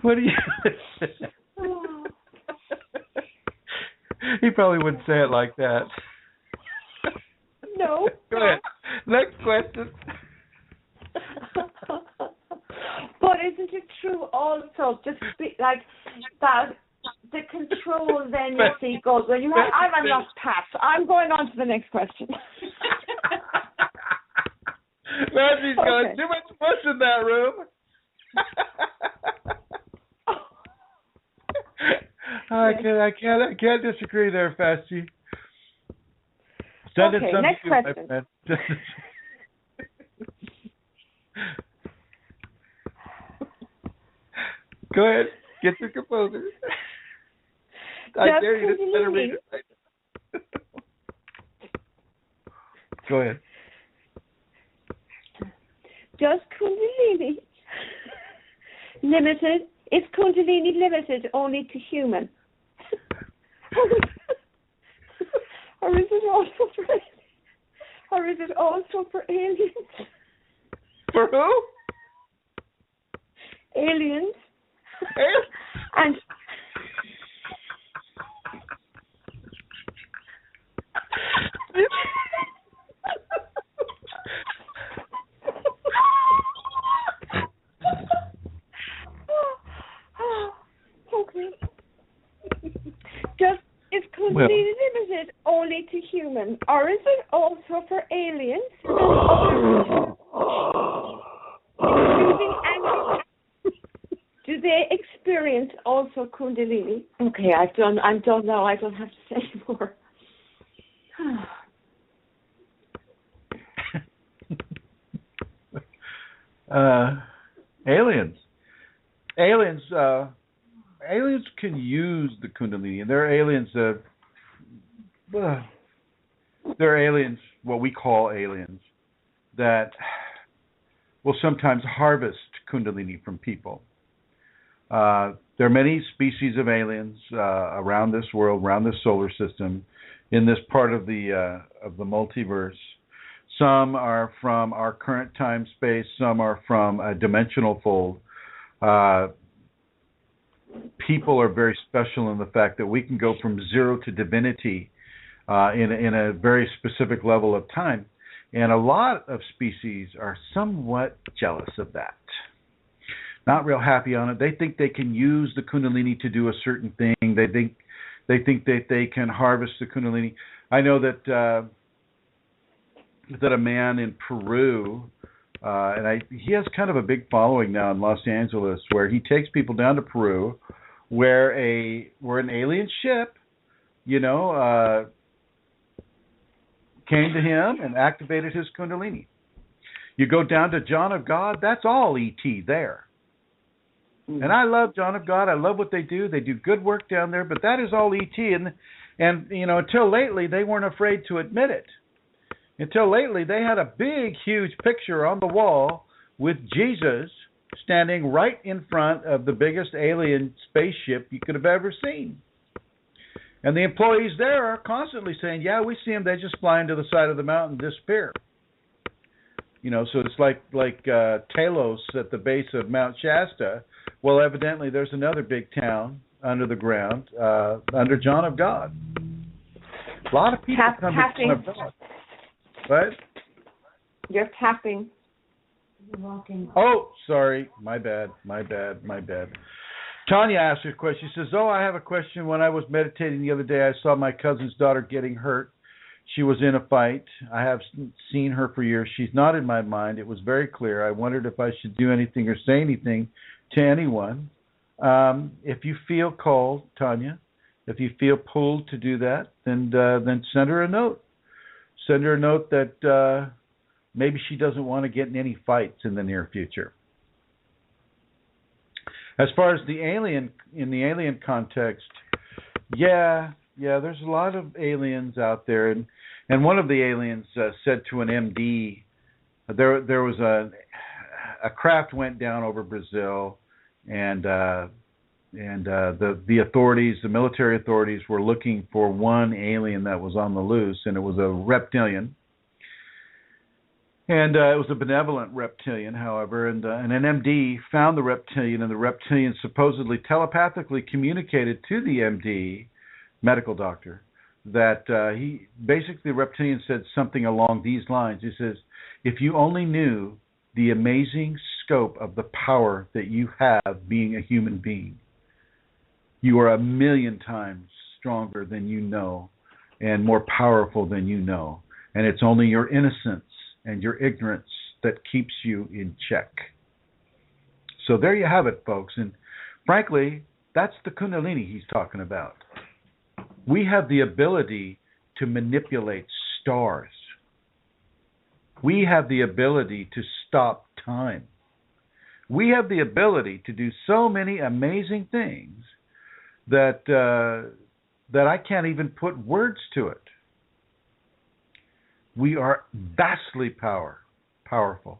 What do you... He probably wouldn't say it like that.
No.
Go ahead. Next question.
But isn't it true also, just like that, the control then you see goes, well, I'm not pass. I'm going on to the next question.
Maggie's got too much push in that room. I can't disagree there, Fasty.
Okay, next question.
Go ahead. Get your composure. I dare you to better read it right now. Go ahead.
Does Kundalini is Kundalini limited only to human? Or is it also for aliens?
For who?
Aliens. And it only to humans, or is it also for aliens? Including animals? Do they experience also Kundalini? Okay, I'm done now. I don't have to say more.
Aliens can use the Kundalini, and there are aliens, what we call aliens, that will sometimes harvest Kundalini from people. There are many species of aliens around this world, around this solar system, in this part of the multiverse. Some are from our current time space. Some are from a dimensional fold. People are very special in the fact that we can go from zero to divinity in a very specific level of time. And a lot of species are somewhat jealous of that. Not real happy on it. They think they can use the Kundalini to do a certain thing. They think that they can harvest the Kundalini. I know that a man in Peru, he has kind of a big following now in Los Angeles, where he takes people down to Peru, where an alien ship, came to him and activated his Kundalini. You go down to John of God, that's all ET there. And I love John of God. I love what they do. They do good work down there, but that is all ET. And until lately, they weren't afraid to admit it. Until lately, they had a big, huge picture on the wall with Jesus standing right in front of the biggest alien spaceship you could have ever seen. And the employees there are constantly saying, yeah, we see them. They just fly into the side of the mountain and disappear. So it's like Talos at the base of Mount Shasta. Well, evidently there's another big town under the ground, under John of God. A lot of people come to John of God. What?
You're tapping.
You're walking.
Oh, sorry. My bad. Tanya asked a question. She says, I have a question. When I was meditating the other day, I saw my cousin's daughter getting hurt. She was in a fight. I have seen her for years. She's not in my mind. It was very clear. I wondered if I should do anything or say anything to anyone. If you feel called, Tanya, if you feel pulled to do that, then send her a note. Send her a note that maybe she doesn't want to get in any fights in the near future. As far as in the alien context, yeah, there's a lot of aliens out there, and one of the aliens said to an MD, there was a craft went down over Brazil, and the authorities, the military authorities, were looking for one alien that was on the loose, and it was a reptilian. And it was a benevolent reptilian, however, and an MD found the reptilian, and the reptilian supposedly telepathically communicated to the MD, medical doctor, that the reptilian said something along these lines. He says, if you only knew the amazing scope of the power that you have being a human being, you are 1,000,000 times stronger than you know and more powerful than you know. And it's only your innocence and your ignorance that keeps you in check. So there you have it, folks. And frankly, that's the Kundalini he's talking about. We have the ability to manipulate stars. We have the ability to stop time. We have the ability to do so many amazing things that I can't even put words to it. We are vastly powerful.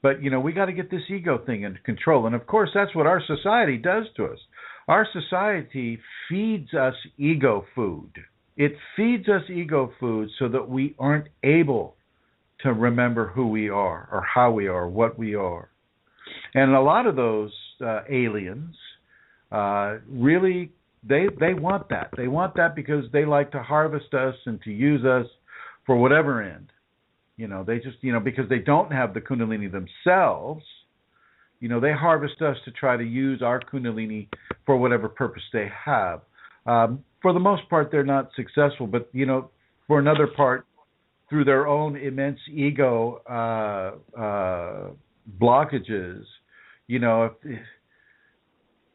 But, we got to get this ego thing into control. And, of course, that's what our society does to us. Our society feeds us ego food. It feeds us ego food so that we aren't able to remember who we are or how we are, what we are. And a lot of those aliens really, they want that. They want that because they like to harvest us and to use us for whatever end. They just, because they don't have the Kundalini themselves, they harvest us to try to use our Kundalini for whatever purpose they have. for the most part, they're not successful. But, for another part, through their own immense ego blockages, if,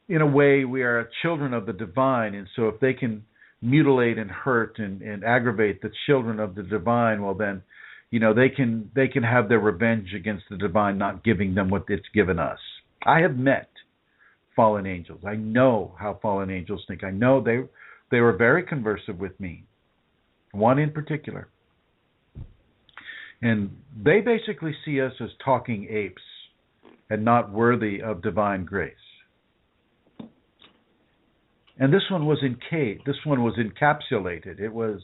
in a way, we are children of the divine. And so if they can mutilate and hurt and aggravate the children of the divine, well, then, they can have their revenge against the divine not giving them what it's given us. I have met fallen angels. I know how fallen angels think. I know they were very conversive with me, one in particular. And they basically see us as talking apes and not worthy of divine grace. And this one was encapsulated. It was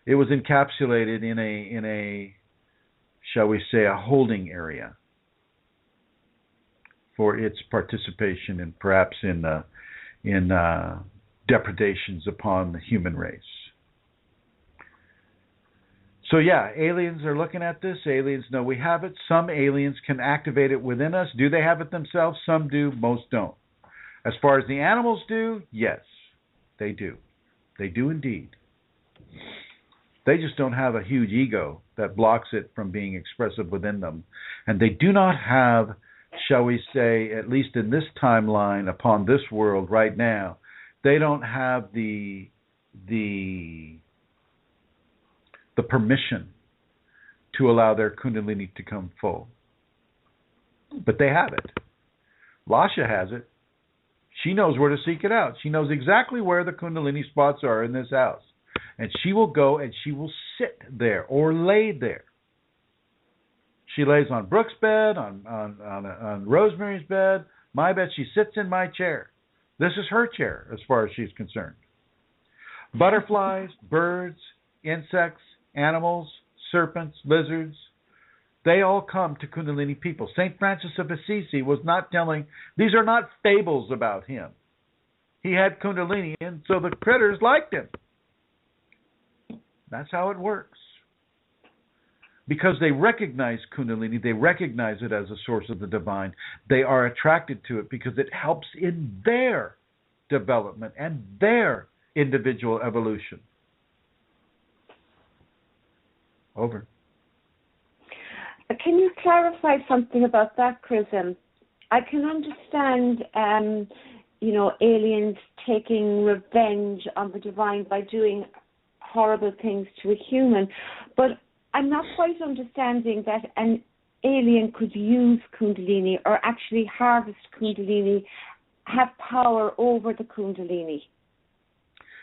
encapsulated in a shall we say, a holding area for its participation and perhaps in depredations upon the human race. So yeah, aliens are looking at this. Aliens know we have it. Some aliens can activate it within us. Do they have it themselves? Some do, most don't. As far as the animals do, yes, they do. They do indeed. They just don't have a huge ego that blocks it from being expressive within them. And they do not have, shall we say, at least in this timeline upon this world right now, they don't have the permission to allow their Kundalini to come full. But they have it. Lasha has it. She knows where to seek it out. She knows exactly where the Kundalini spots are in this house. And she will go and she will sit there or lay there. She lays on Brooke's bed, on Rosemary's bed, my bed. She sits in my chair. This is her chair as far as she's concerned. Butterflies, birds, insects, animals, serpents, lizards, they all come to Kundalini people. St. Francis of Assisi was not telling, these are not fables about him. He had Kundalini, and so the critters liked him. That's how it works. Because they recognize Kundalini, they recognize it as a source of the divine. They are attracted to it because it helps in their development and their individual evolution. Over.
Can you clarify something about that, Chrism? I can understand, aliens taking revenge on the divine by doing horrible things to a human, but I'm not quite understanding that an alien could use Kundalini or actually harvest Kundalini, have power over the Kundalini.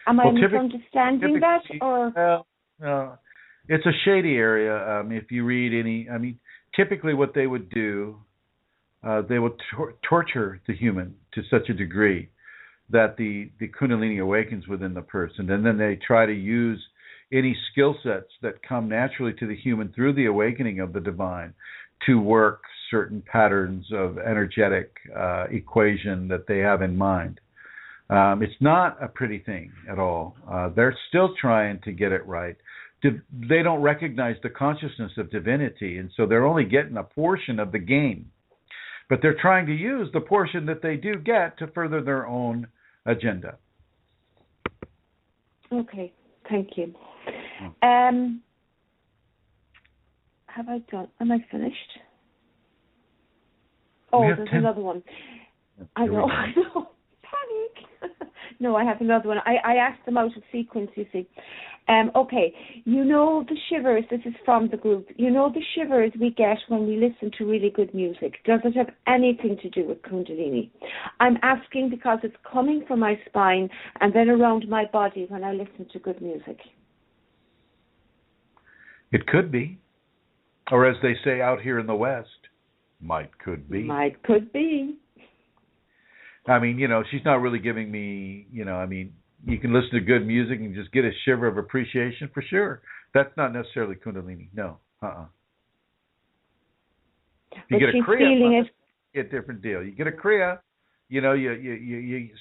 Am I misunderstanding that? Or
no. It's a shady area. If you read any, typically what they would do, they would torture the human to such a degree that the Kundalini awakens within the person. And then they try to use any skill sets that come naturally to the human through the awakening of the divine to work certain patterns of energetic equation that they have in mind. It's not a pretty thing at all. They're still trying to get it right. They don't recognize the consciousness of divinity, and so they're only getting a portion of the game. But they're trying to use the portion that they do get to further their own agenda.
Okay, thank you. Have I done? Am I finished? Oh, there's another one. I know. Panic. No, I have another one. I asked them out of sequence, you see. Okay, the shivers, this is from the group, the shivers we get when we listen to really good music. Does it have anything to do with Kundalini? I'm asking because it's coming from my spine and then around my body when I listen to good music.
It could be. Or as they say out here in the West, could be.
Could be.
She's not really giving me, you can listen to good music and just get a shiver of appreciation for sure. That's not necessarily Kundalini. No. If you get a Kriya, it's a different deal. You get a Kriya,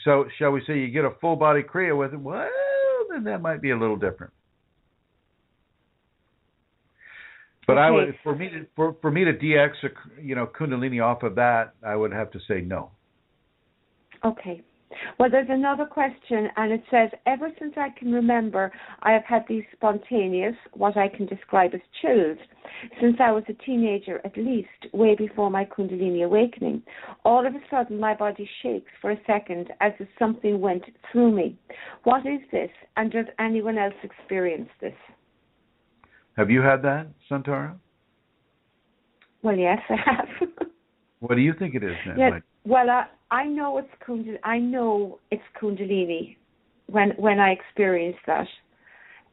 so shall we say you get a full body Kriya with it, well, then that might be a little different. But I would, for me to DX, Kundalini off of that, I would have to say no.
Okay. Well, there's another question, and it says, ever since I can remember, I have had these spontaneous, what I can describe as chills, since I was a teenager at least, way before my Kundalini awakening. All of a sudden, my body shakes for a second as if something went through me. What is this, and does anyone else experience this?
Have you had that, Santara?
Well, yes, I have.
What do you think it is then?
Yeah, well, I know it's Kundalini when I experience that.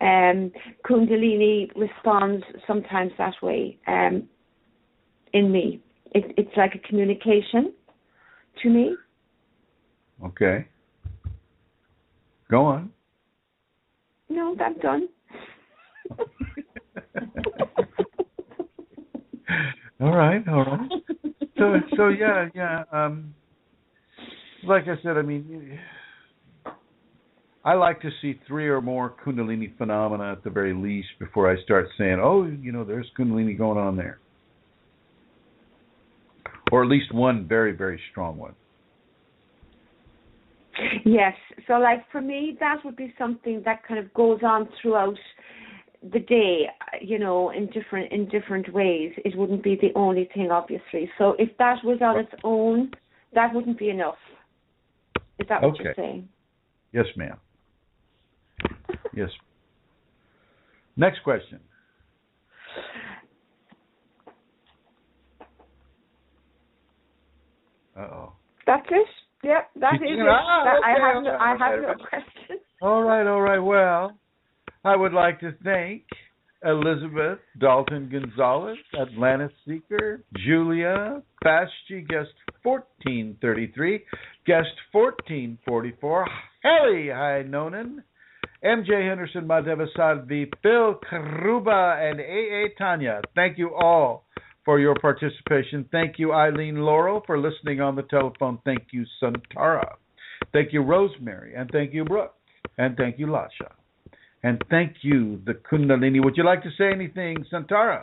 Kundalini responds sometimes that way in me. It's like a communication to me.
Okay. Go on.
No, I'm done.
All right. So yeah. Like I said, I mean, I like to see 3 or more Kundalini phenomena at the very least before I start saying, oh, there's Kundalini going on there. Or at least one very, very strong one.
Yes. So like for me, that would be something that kind of goes on throughout the day, in different ways. It wouldn't be the only thing, obviously. So if that was on its own, that wouldn't be enough. Is that what you're saying?
Yes, ma'am. Yes. Next question. Uh-oh.
That's it? Yeah, that is it. I have no question.
All right. Well, I would like to thank Elizabeth Dalton Gonzalez, Atlantis Seeker, Julia Fasci, guest 1433, guest 1444, Haley Heinonen, MJ Henderson, Madeva Salvi, Phil Karuba, and A.A. Tanya. Thank you all for your participation. Thank you, Eileen Laurel, for listening on the telephone. Thank you, Santara. Thank you, Rosemary. And thank you, Brooke. And thank you, Lasha. And thank you, the Kundalini. Would you like to say anything, Santara?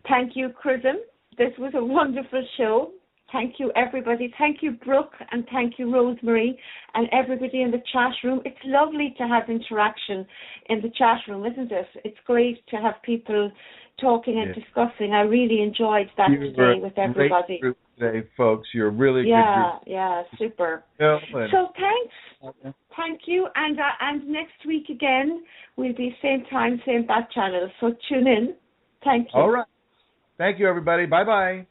Thank you, Chrism. This was a wonderful show. Thank you, everybody. Thank you, Brooke, and thank you, Rosemary, and everybody in the chat room. It's lovely to have interaction in the chat room, isn't it? It's great to have people talking and discussing. I really enjoyed that today with everybody.
Great group today, folks. You're really good.
Yeah, super.
So
thanks. Thank you. And next week again, we'll be same time, same bat channel. So tune in. Thank you.
All right. Thank you, everybody. Bye-bye.